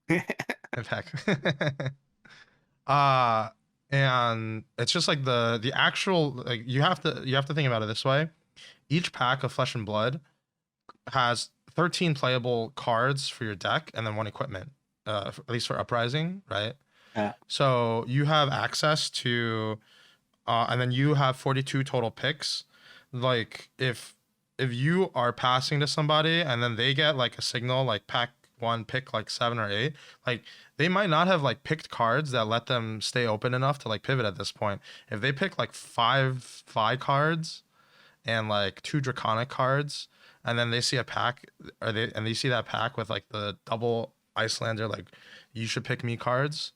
in pack. uh and it's just like the actual like you have to think about it this way. Each pack of Flesh and Blood has 13 playable cards for your deck and then one equipment, at least for Uprising, right? Yeah. So you have access to, and then you have 42 total picks. Like if you are passing to somebody and then they get like a signal like pack 1 pick like 7 or 8, like they might not have like picked cards that let them stay open enough to like pivot at this point. If they pick like 5 cards and like 2 draconic cards and then they see a pack or they see that pack with like the double Icelander like you should pick me cards,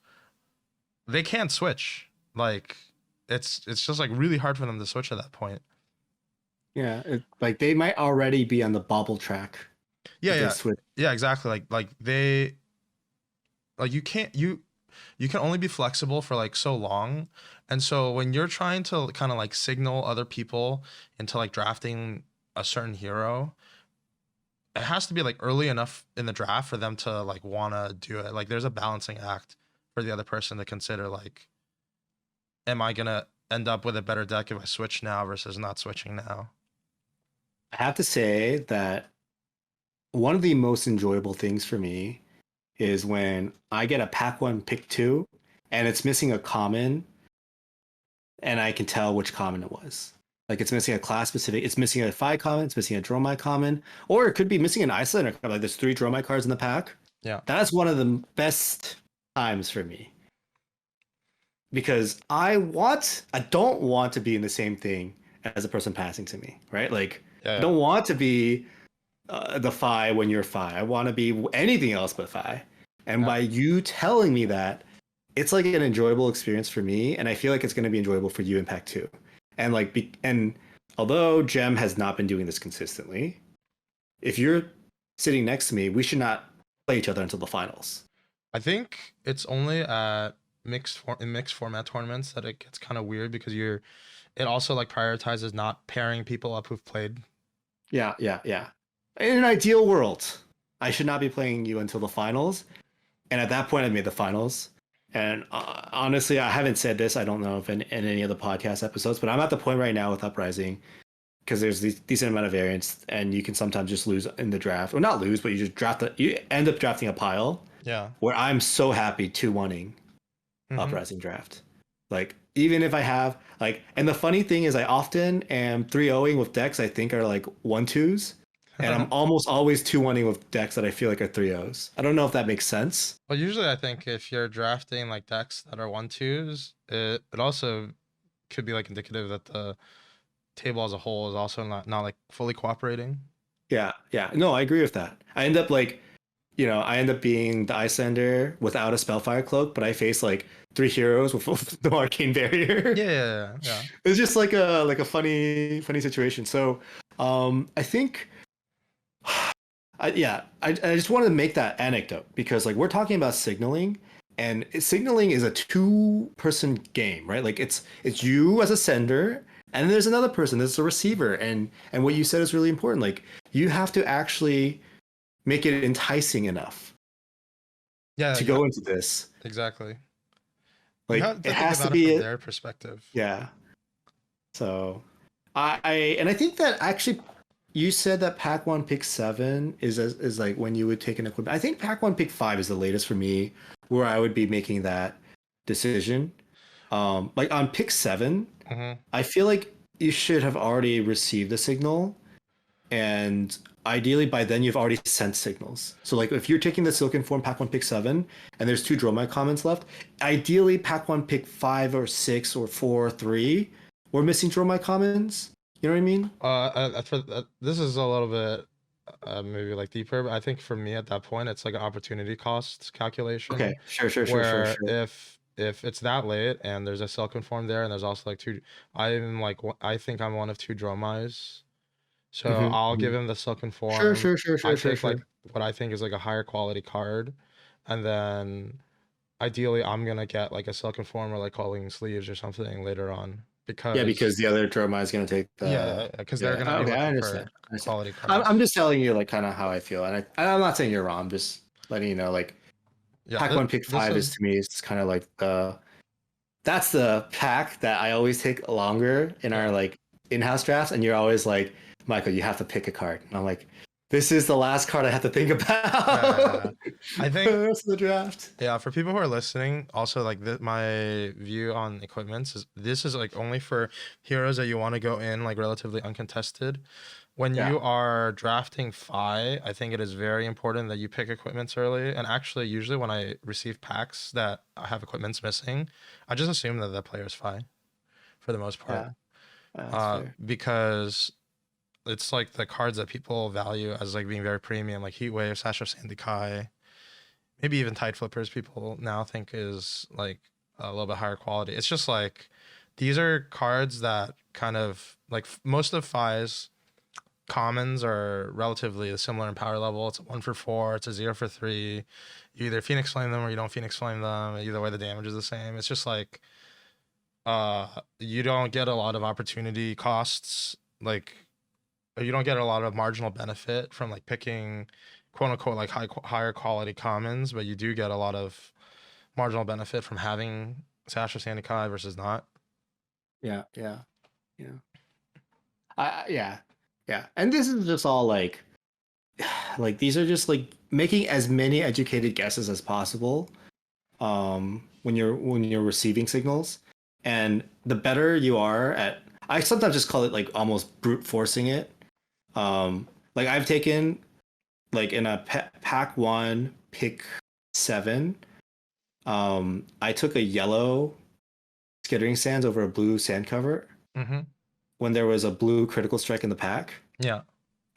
they can't switch. Like it's just like really hard for them to switch at that point. Yeah, like they might already be on the bobble track. Yeah, if they yeah. switch. Yeah, exactly. Like they like you can only be flexible for like so long. And so when you're trying to kind of like signal other people into like drafting a certain hero, it has to be like early enough in the draft for them to like want to do it. Like there's a balancing act for the other person to consider like, am I going to end up with a better deck if I switch now versus not switching now? I have to say that one of the most enjoyable things for me is when I get a pack 1 pick 2 and it's missing a common and I can tell which common it was. Like it's missing a class specific, it's missing a Fi common, it's missing a Dromai common, or it could be missing an Icelander card. Like there's 3 Dromai cards in the pack. Yeah. That's one of the best times for me. Because I don't want to be in the same thing as the person passing to me, right? Like Yeah. I don't want to be the Fi when you're Fi. I want to be anything else but Fi. And by you telling me that, it's like an enjoyable experience for me, and I feel like it's going to be enjoyable for you in Pack 2. And like, and although Gem has not been doing this consistently, if you're sitting next to me, we should not play each other until the finals. I think it's only at mixed format tournaments that it gets kind of weird because it also like prioritizes not pairing people up who've played. Yeah. In an ideal world, I should not be playing you until the finals. And at that point, I made the finals. And honestly, I haven't said this. I don't know if in any of the podcast episodes, but I'm at the point right now with Uprising because there's this decent amount of variance, and you can sometimes just lose in the draft, or not lose, but you just you end up drafting a pile. Yeah. Where I'm so happy 2-1ing Uprising draft. Like even if I have like, and the funny thing is, I often am 3-0ing with decks I think are like 1-2s. And I'm almost always 2-1ing with decks that I feel like are 3-0s. I don't know if that makes sense. Well, usually I think if you're drafting like decks that are 1-2s, it also could be like indicative that the table as a whole is also not like fully cooperating. Yeah. No, I agree with that. I end up like, I end up being the Icelander without a Spellfire Cloak, but I face like three heroes with no Arcane Barrier. Yeah. It's just like a funny situation. So, I think, I just wanted to make that anecdote because like we're talking about signaling, and signaling is a two-person game, right? Like it's you as a sender, and then there's another person that's a receiver, and what you said is really important. Like you have to actually make it enticing enough Yeah, to go into this. exactly. You Like have it to think has to about it from be, their perspective. yeah. So and I think that actually you said that Pack One Pick Seven is like when you would take an equipment. I think Pack One Pick Five is the latest for me where I would be making that decision. Like on Pick Seven, Hmm. I feel like you should have already received a signal, and ideally by then you've already sent signals. So like if you're taking the Silken Form Pack One Pick Seven and there's two Dromai comments left, ideally Pack One Pick Five or Six or Four or Three, we're missing Dromai commons. You know what I mean? This is a little bit maybe like deeper, but I think for me at that point, it's like an opportunity cost Okay, calculation, sure. where if it's that late and there's a cell conform there, and there's also like two, I think I'm one of two Dromais, so I'll give Mhm. him the silken Sure, form. sure, sure, I sure, sure, take like sure. what I think is like a higher quality card, and then ideally I'm gonna get like a silken form or like calling sleeves or something later on Yeah, because because the other Dromai is gonna take the. yeah, because they're Yeah. gonna be Okay, I looking understand. for I understand. quality I'm cards. just telling you like kind of how I feel, and I'm not saying you're wrong. I'm just letting you know like Yeah, Pack One Pick this Five is is to me it's kind of like the that's the pack that I always take longer in our yeah. like in-house drafts, and you're always like, Michael, you have to pick a card. And I'm like, this is the last card I have to think about Uh, I for the think rest of the draft. yeah, for people who are listening, also like my view on equipments is this is like only for heroes that you want to go in like relatively uncontested. When Yeah. you are drafting Fi, I think it is very important that you pick equipments early. And actually, usually when I receive packs that have equipments missing, I just assume that the player's Fi for the most part. Yeah, that's fair. Because it's like the cards that people value as like being very premium, like Heat Wave, Sash of Sandy Kai, maybe even Tide Flippers. People now think is like a little bit higher quality. It's just like these are cards that kind of like most of Fi's commons are relatively similar in power level. It's a 1 for 4, it's a 0 for 3. You either Phoenix Flame them or you don't Phoenix Flame them. Either way, the damage is the same. It's just like you don't get a lot of opportunity costs, like you don't get a lot of marginal benefit from like picking quote unquote like higher quality commons, but you do get a lot of marginal benefit from having Sash or Sandy Kai versus not. Yeah. Yeah. Yeah. And this is just all like these are just like making as many educated guesses as possible when you're receiving signals. And the better you are at, I sometimes just call it like almost brute forcing it. Like I've taken like in a pack one pick seven, I took a yellow skittering sands over a blue sand cover Mm-hmm. when there was a blue critical strike in the pack. Yeah,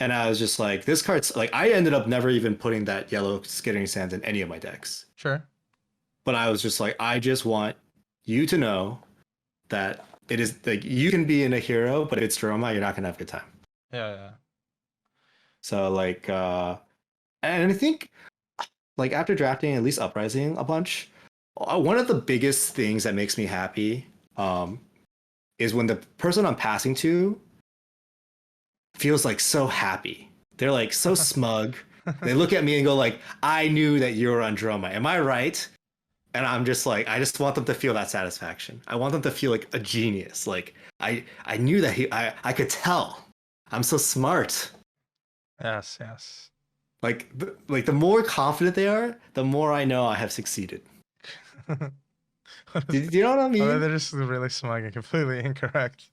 And I was just like, this card's like, I ended up never even putting that yellow skittering sands in any of my decks. sure. But I was just like, I just want you to know that it is like you can be in a hero, but if it's drama, you're not gonna have a good time. Yeah. So like, and I think like after drafting at least Uprising a bunch, one of the biggest things that makes me happy is when the person I'm passing to feels like so happy. They're like so smug. They look at me and go like, "I knew that you were on drama. Am I right?" And I'm just like, I just want them to feel that satisfaction. I want them to feel like a genius. Like I knew that I could tell. I'm so smart. Yes. Like the more confident they are, the more I know I have succeeded. Do you know what I Oh, mean? they're just really smug and completely incorrect.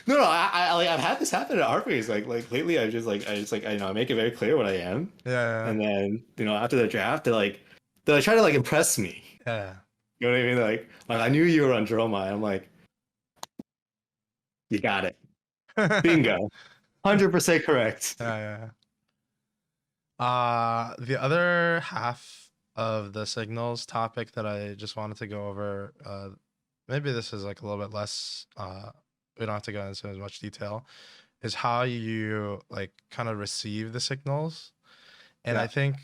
No, like I've had this happen at RPs. Like lately, I just like I make it very clear what I am, Yeah. and then after the draft, they try to like impress me. Yeah. You know what I mean? Like I knew you were on Droma. I'm like, you got it. Bingo. 100% correct. Yeah. The other half of the signals topic that I just wanted to go over, maybe this is like a little bit less, we don't have to go into as much detail, is how you like kind of receive the signals. And I Yeah. think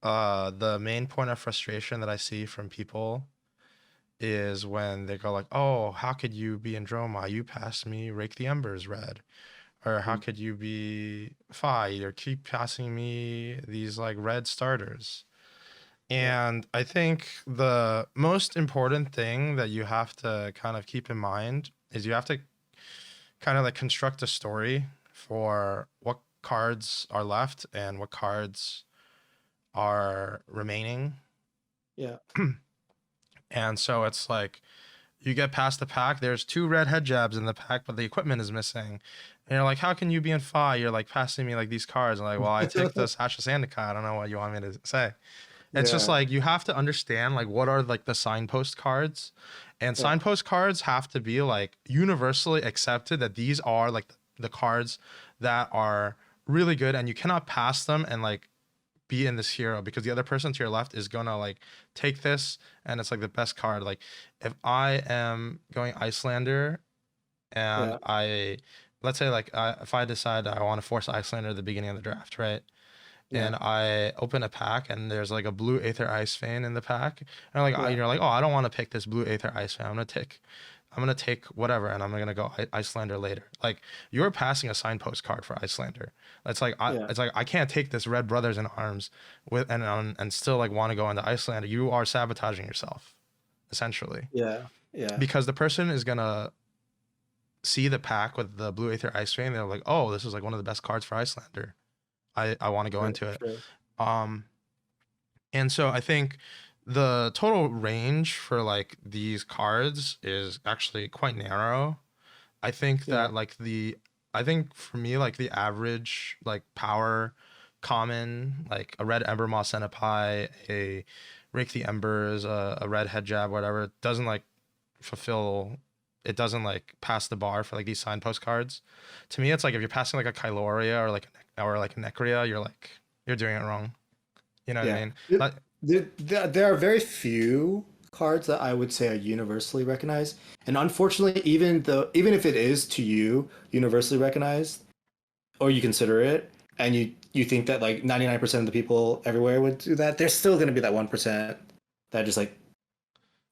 the main point of frustration that I see from people is when they go like, "Oh, how could you be in Droma? You passed me Rake the Embers red." Or how Mhm. could you be Fi? You keep passing me these like red starters. Yeah. And I think the most important thing that you have to kind of keep in mind is you have to kind of like construct a story for what cards are left and what cards are remaining. Yeah. And so it's like you get past the pack, there's two red head jabs in the pack, but the equipment is missing. And you're like, how can you be in Fi? You're like passing me like these cards. I'm like, well, I take the Sasha Sandica. I don't know what you want me to say. It's just Yeah. like you have to understand like what are like the signpost cards, and Yeah. signpost cards have to be like universally accepted that these are like the cards that are really good, and you cannot pass them and like be in this hero because the other person to your left is gonna like take this and it's like the best card. Like if I am going Icelander and Yeah. I let's say like if I decide I want to force Icelander at the beginning of the draft, right? Yeah. And I open a pack and there's like a blue Aether Ice Vein in the pack. And like Yeah. you're like, oh, I don't want to pick this blue Aether Ice Vein. I'm gonna take whatever, and I'm gonna go Icelander later. Like you're passing a signpost card for Icelander. Yeah. It's like I can't take this Red Brothers in Arms with and still like want to go into Icelander. You are sabotaging yourself, essentially, Yeah. Yeah. because the person is gonna see the pack with the blue Aether Ice Vein. They're like, oh, this is like one of the best cards for Icelander. I want to go True. into it. True. Um, And so I think the total range for like these cards is actually quite narrow. I think Yeah. that I think for me like the average like power common like a red Ember Moss Centipi, a Rake the Embers, a red Head Jab, whatever doesn't like fulfill. It doesn't like pass the bar for like these signpost cards. To me, it's like if you're passing like a Kyloria or like a Necria, you're doing it wrong. You know what I Yeah. mean? There, Like, there are very few cards that I would say are universally recognized. And unfortunately, even if it is to you universally recognized, or you consider it, and you think that like 99% of the people everywhere would do that, there's still going to be that 1% that just like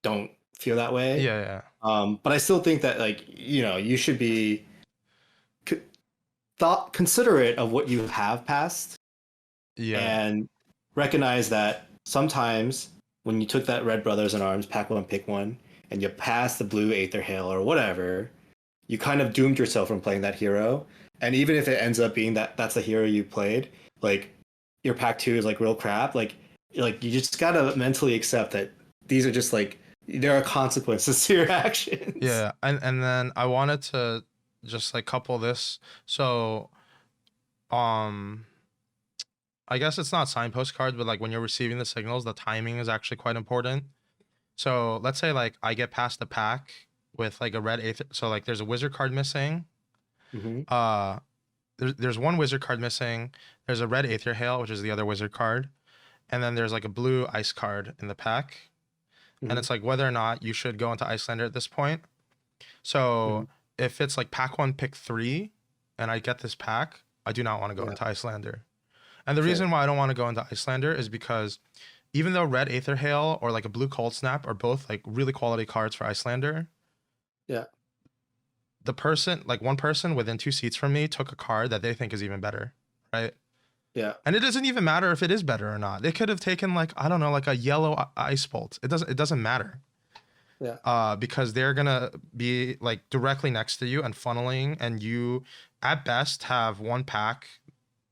don't feel that way. yeah, But I still think that like you should be c- thought considerate of what you have passed yeah, and recognize that sometimes when you took that Red Brothers in Arms pack one pick one and you passed the blue Aether Hail or whatever, you kind of doomed yourself from playing that hero. And even if it ends up being that that's the hero you played, like your pack two is like real crap, like you just gotta mentally accept that these are just like there are consequences to your actions. yeah. And then I wanted to just like couple this. So, um, I guess it's not signpost cards, but like when you're receiving the signals, the timing is actually quite important. So let's say like I get past the pack with like a red eighth. So like there's a wizard card missing. Mm-hmm. Uh, there's one wizard card missing. There's a red Aether Hail, which is the other wizard card, and then there's like a blue ice card in the pack. And Mm-hmm. it's like whether or not you should go into Icelander at this point. So Mm-hmm. if it's like pack one, pick three, and I get this pack, I do not want to go Yeah, into Icelander. And the fair. reason why I don't want to go into Icelander is because even though red Aether Hail or like a blue Cold Snap are both like really quality cards for Icelander, Yeah, the person, like one person within 2 seats from me, took a card that they think is even better, right? yeah, And it doesn't even matter if it is better or not. They could have taken like I don't know, like a yellow ice bolt. It doesn't matter. yeah, Because they're gonna be like directly next to you and funneling, and you at best have one pack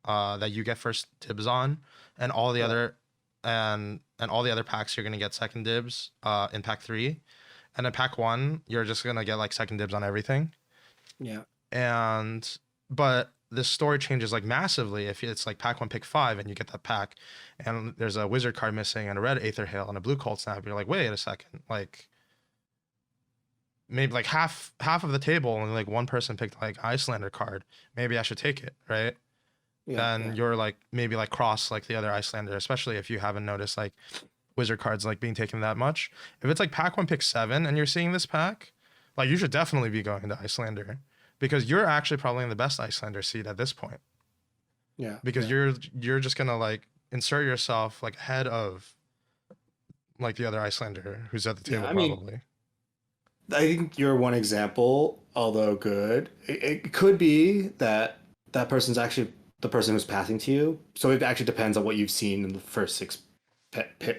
that you get first dibs on, and all the yeah, other and all the other packs you're gonna get second dibs in pack three, and in pack one you're just gonna get like second dibs on everything. yeah, And but this story changes like massively if it's like pack one, pick five, and you get that pack, and there's a wizard card missing and a red Aether Hail and a blue Cold Snap. You're like, wait a second, like maybe like half of the table and like one person picked like Icelander card, maybe I should take it, right? Yeah, Then yeah. you're like maybe like cross like the other Icelander, especially if you haven't noticed like wizard cards like being taken that much. If it's like pack one, pick seven, and you're seeing this pack, like you should definitely be going to Icelander because you're actually probably in the best Icelander seat at this point Yeah, because yeah. you're just gonna like insert yourself like ahead of like the other Icelander who's at the Yeah, table I mean, probably. I think you're one example, although good. It could be that that person's actually the person who's passing to you. So it actually depends on what you've seen in the first six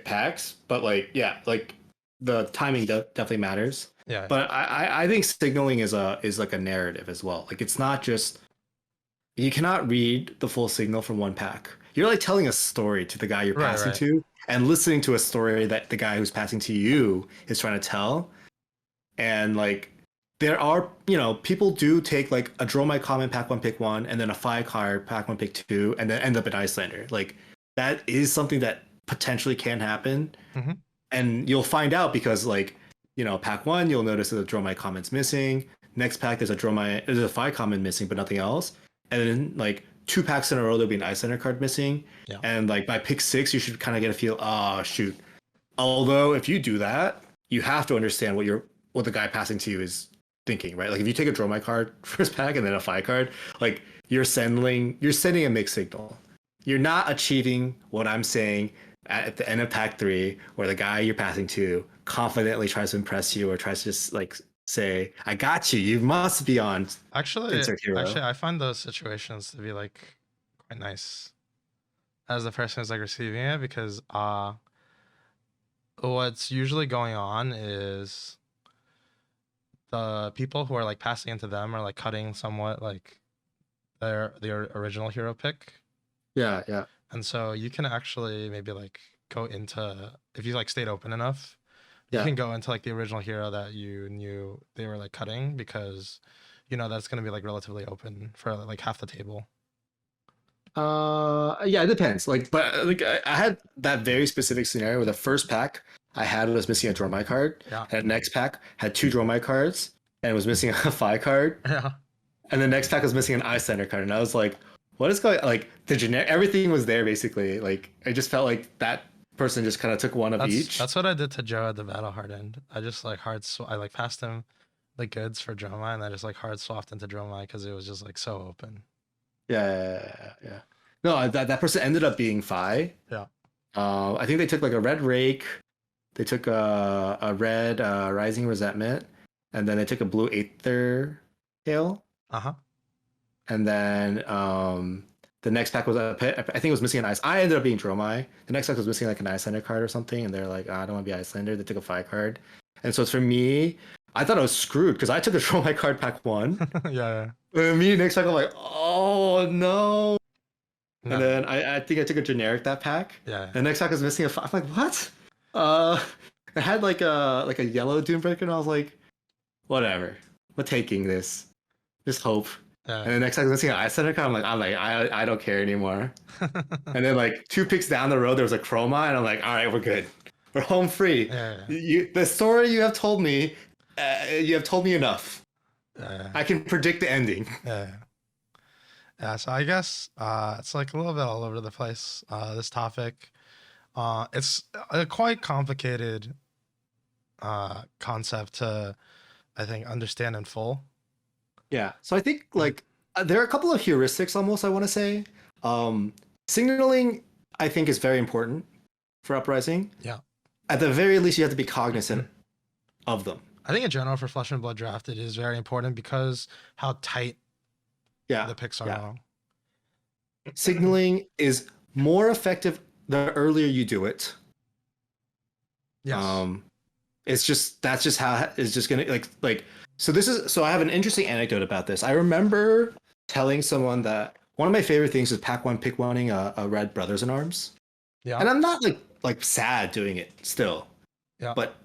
packs. But like, yeah, like the timing definitely matters. Yeah. But I think signaling is like a narrative as well. Like it's not just you cannot read the full signal from one pack. You're like telling a story to the guy you're Right. passing Right. to and listening to a story that the guy who's passing to you is trying to tell. And like there are, people do take like a draw my common pack one pick one and then a 5 card pack one pick two and then end up in Icelander. Like that is something that potentially can happen. Hmm. And you'll find out because like, pack one, you'll notice that the draw my common's missing. Next pack there's a 5 common missing, but nothing else. And then like 2 packs in a row there'll be an Icelander card missing. Yeah. And like by pick 6, you should kind of get a feel, oh shoot. Although if you do that, you have to understand what the guy passing to you is thinking, right? Like if you take a draw my card first pack and then a 5 card, like you're sending a mixed signal. You're not achieving what I'm saying at the end of pack 3, where the guy you're passing to confidently tries to impress you or tries to just like say, "I got you. You must be on Actually, insert hero." I find those situations to be like quite nice as the person who's like receiving it because what's usually going on is the people who are like passing into them are like cutting somewhat like their original hero pick. Yeah, yeah, And so you can actually maybe like go into if you like stayed open enough, you yeah. can go into like the original hero that you knew they were like cutting because that's gonna be like relatively open for like half the table. Yeah, it depends. Like, but like I had that very specific scenario where the first pack I had was missing a draw my card, Yeah. and the next pack had 2 draw my cards and it was missing a 5 card, Yeah. and the next pack was missing an eye center card, and I was like, what is going like the generic everything was there basically. Like I just felt like that person just kind of took one of each. That's what I did to Joe at the battle hard end. I just like I like passed him the goods for Dromai and I just like hard swapped into Dromai because it was just like so open. Yeah. No, that person ended up being Fi. Yeah. I think they took like a red rake, they took a red rising resentment, and then they took a blue Aether Tail. Uh-huh. And then the next pack was I think it was missing an ice. I ended up being Dromai. The next pack was missing like an Icelander card or something, and they're like, I don't want to be Icelander. They took a 5 card, and so for me, I thought I was screwed because I took a Dromai card pack one. Yeah. And me next pack, I'm like, oh no. No. And then I think I took a generic that pack. Yeah. The next pack was missing a 5. I'm like, what? I had like a yellow Doombreaker, and I was like, whatever. I'm taking this. Just hope. Yeah. And the next time I was missing an Ice Center card, I don't care anymore. And then like 2 picks down the road, there was a Chroma, and I'm like, all right, we're good. We're home free. Yeah. The story you have told me, you have told me enough. Yeah. I can predict the ending. Yeah. Yeah, so I guess it's like a little bit all over the place, this topic. It's a quite complicated concept to, I think, understand in full. Yeah. So I think like there are a couple of heuristics almost I want to say. Signaling I think is very important for Uprising. Yeah. At the very least, you have to be cognizant of them. I think in general for Flesh and Blood Draft, it is very important because how tight the picks are. Yeah. Signaling is more effective the earlier you do it. Yes. That's just how it's just gonna like. So I have an interesting anecdote about this. I remember telling someone that one of my favorite things is pack one pick oneing a red Brothers in Arms. Yeah. And I'm not like sad doing it still. Yeah. But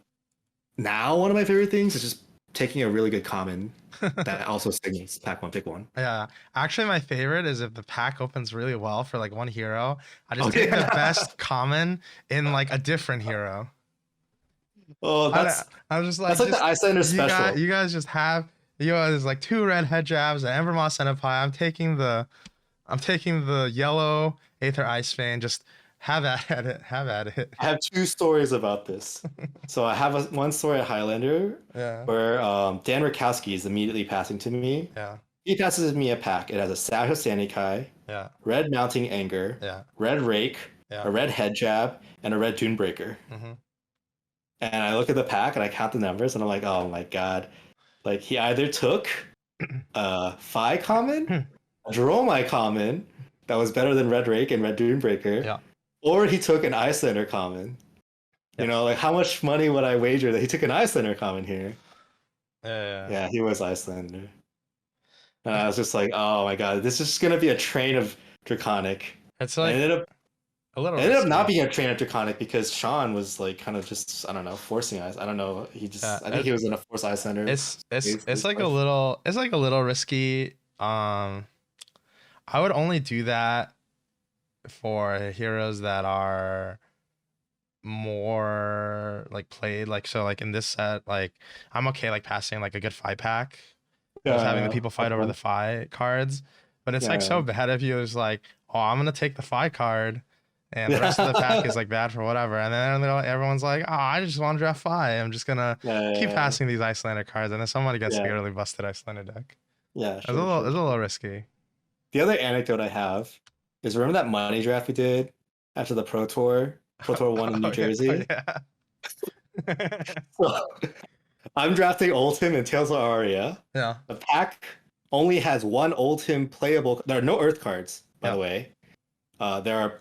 now one of my favorite things is just taking a really good common that also signals pack one pick one. Yeah. Actually, my favorite is if the pack opens really well for like one hero, I just take the best common in like a different hero. Oh, I'm just like, that's like the just Icelander special. you guys just have there's like two red head jabs and Evermoss and a pie. I'm taking the yellow Aether Ice Vein. Just have at it. Have at it. I have two stories about this. So I have one story at Highlander Yeah. where Dan Rakowski is immediately passing to me. Yeah. He passes me a pack. It has a Sash of Sanikai, Yeah. red Mounting Anger, Yeah. red Rake, Yeah. a red Head Jab, and a red Dunebreaker. Mm-hmm. And I look at the pack and I count the numbers and I'm like, oh my god. Like he either took a Phi common, a Dromai common that was better than red Rake and red Dunebreaker, Yeah. or he took an Icelander common. You Yeah. know, like how much money would I wager that he took an Icelander common here? Yeah. Yeah, he was Icelander. And I was just like, oh my god, this is just gonna be a train of Draconic. It's And like a little it ended up not risky. being a train of Draconic because Sean was like kind of just, I don't know, forcing ice. I don't know. He just, Yeah, I think he was in a force Icelander. it's like a little risky. I would only do that for heroes that are more like played, like, so like in this set, like I'm okay like passing like a good five pack, just having the people fight over the five cards. But it's Yeah, like so yeah. bad if you was like, oh, I'm gonna take the five card and the rest of the pack is like bad for whatever, and then everyone's like, oh, I just want to draft five, I'm just gonna keep Yeah, passing these Icelander cards, and then somebody gets yeah, severely busted Icelander deck. yeah, It's sure, sure, a little sure. risky. The other anecdote I have is remember that money draft we did after the Pro Tour 1 in New Oh yeah, Jersey? yeah. So, I'm drafting Oldhim and Tales of Aria. Yeah. The pack only has one Oldhim playable. There are no Earth cards, by Yeah. the way. There are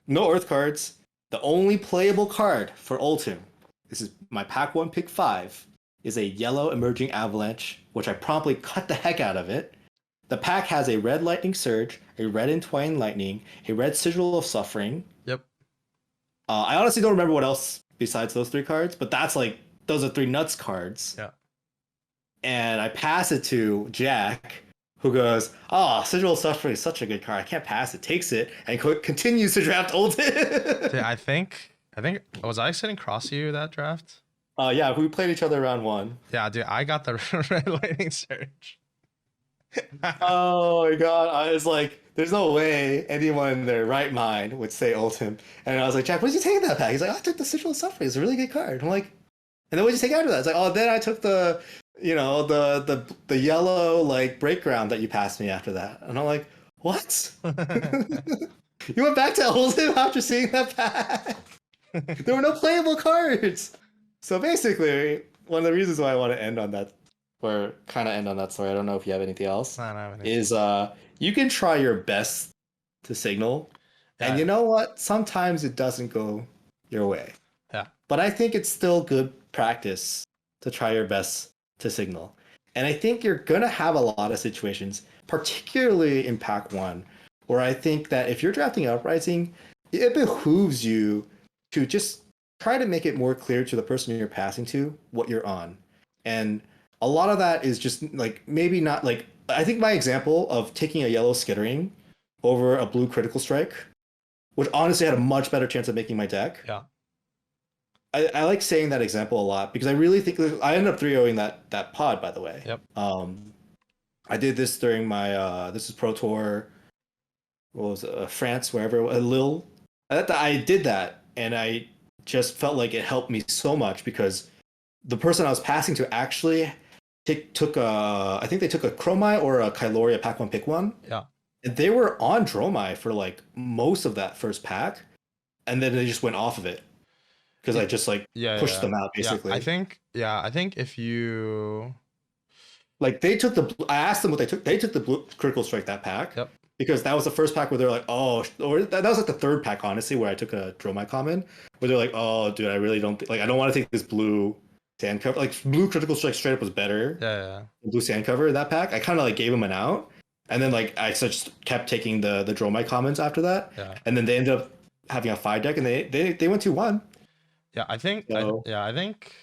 no Earth cards. The only playable card for Oldhim, this is my pack 1 pick 5, is a yellow Emerging Avalanche, which I promptly cut the heck out of it. The pack has a red Lightning Surge, a red Entwined Lightning, a red Sigil of Suffering. Yep. I honestly don't remember what else besides those three cards, but those are three nuts cards. Yeah. And I pass it to Jack, who goes, "Oh, Sigil of Suffering is such a good card. I can't pass it." Takes it and continues to draft Oldhim. Dude, I think was I sitting across you that draft? Yeah, we played each other round 1. Yeah, dude, I got the red lightning surge. Oh my god, I was like, there's no way anyone in their right mind would say Oldhim. And I was like, Jack, what did you take in that pack? He's like, oh, I took the Sigil of Suffering. It's a really good card. I'm like, and then what did you take after that? It's like, oh, then I took the, the yellow like break ground that you passed me after that. And I'm like, what? You went back to Oldhim after seeing that pack? There were no playable cards. So basically, one of the reasons why I want to end on that, or kind of end on that story, I don't know if you have anything else, I don't have any. is you can try your best to signal, and Yeah. you know what? Sometimes it doesn't go your way. Yeah. But I think it's still good practice to try your best to signal. And I think you're gonna have a lot of situations, particularly in Pack 1, where I think that if you're drafting Uprising, it behooves you to just try to make it more clear to the person you're passing to what you're on. And a lot of that is just like maybe not like I think my example of taking a yellow skittering over a blue critical strike, which honestly had a much better chance of making my deck. Yeah. I like saying that example a lot because I really think I ended up 3-0ing that pod, by the way. Yep. I did this during my this is Pro Tour, what was it, France, wherever, Lille. I did that and I just felt like it helped me so much because the person I was passing to actually took a, I think they took a Chromai or a Kyloria pack 1 pick 1. Yeah. And they were on Dromai for like most of that first pack, and then they just went off of it because I just like pushed them out basically. I think if you Like they took the, I asked them what they took. They took the blue critical strike that pack. Yep. Because that was the first pack where they're like, oh, or that was like the third pack, honestly, where I took a Dromai common, where they're like, oh, dude, I really don't like, I don't want to take this blue sand cover. Like blue critical strike straight up was better. Yeah. Than blue sand cover in that pack. I kind of like gave them an out, and then like I just kept taking the Dromai commons after that, Yeah. and then they ended up having a 5 deck, and they went 2-1. Yeah, I think So- I think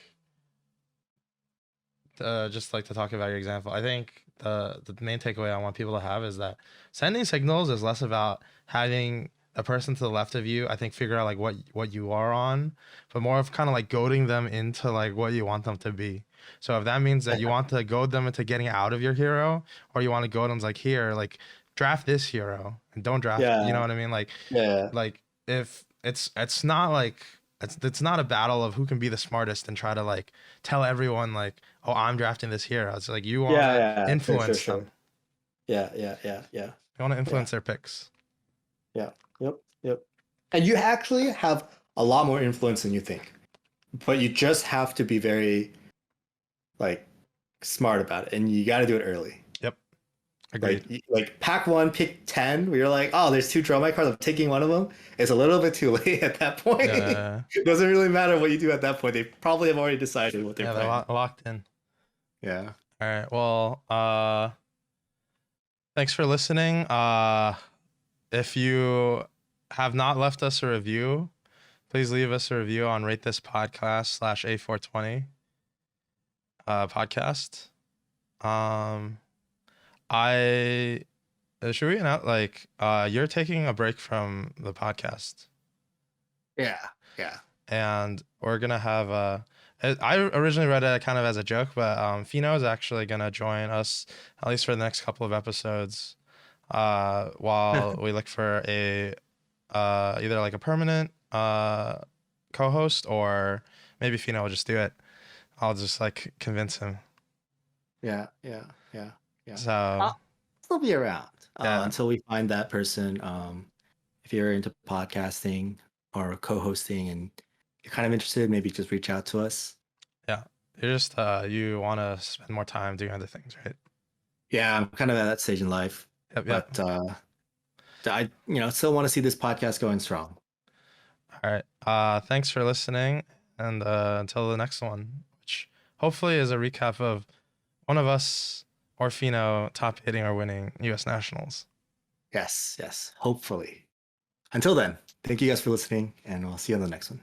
just like to talk about your example, I think the main takeaway I want people to have is that sending signals is less about having a person to the left of you, I think, figure out like what you are on, but more of kind of like goading them into like what you want them to be. So if that means that you want to goad them into getting out of your hero, or you want to goad them like here, like draft this hero and don't draft, you know Yeah. what I mean? Yeah. Like if it's not like it's not a battle of who can be the smartest and try to like tell everyone like, oh, I'm drafting this hero. It's like you want Yeah. to Yeah. Sure. influence them. Sure. Yeah. Yeah. Yeah. Yeah. You want to Yeah. influence their picks. Yeah. Yep. Yep. And you actually have a lot more influence than you think, but you just have to be very like smart about it, and you got to do it early. Yep. Agreed. Like pack one, pick 10. Where you're like, oh, there's 2 draw my cards. I'm taking one of them. It's a little bit too late at that point. Yeah. It doesn't really matter what you do at that point. They probably have already decided what they're Yeah, they're playing. locked in. Yeah. All right. Well, thanks for listening. If you have not left us a review, please leave us a review on Rate This Podcast /A420 podcast. I should we announce like you're taking a break from the podcast, Yeah. Yeah. and we're gonna have I originally read it kind of as a joke, but Fino is actually gonna join us at least for the next couple of episodes, while we look for a either like a permanent co-host, or maybe Fino will just do it. I'll just like convince him. Yeah. Yeah. Yeah. Yeah. So I'll still be around Yeah. until we find that person. If you're into podcasting or co-hosting and you're kind of interested, maybe just reach out to us. yeah, you're just you want to spend more time doing other things, right? Yeah, I'm kind of at that stage in life, Yep. Yep. but I still want to see this podcast going strong. All right. Thanks for listening, and until the next one, which hopefully is a recap of one of us or Fino top hitting or winning U.S. Nationals. Yes, hopefully. Until then, thank you guys for listening, and we'll see you on the next one.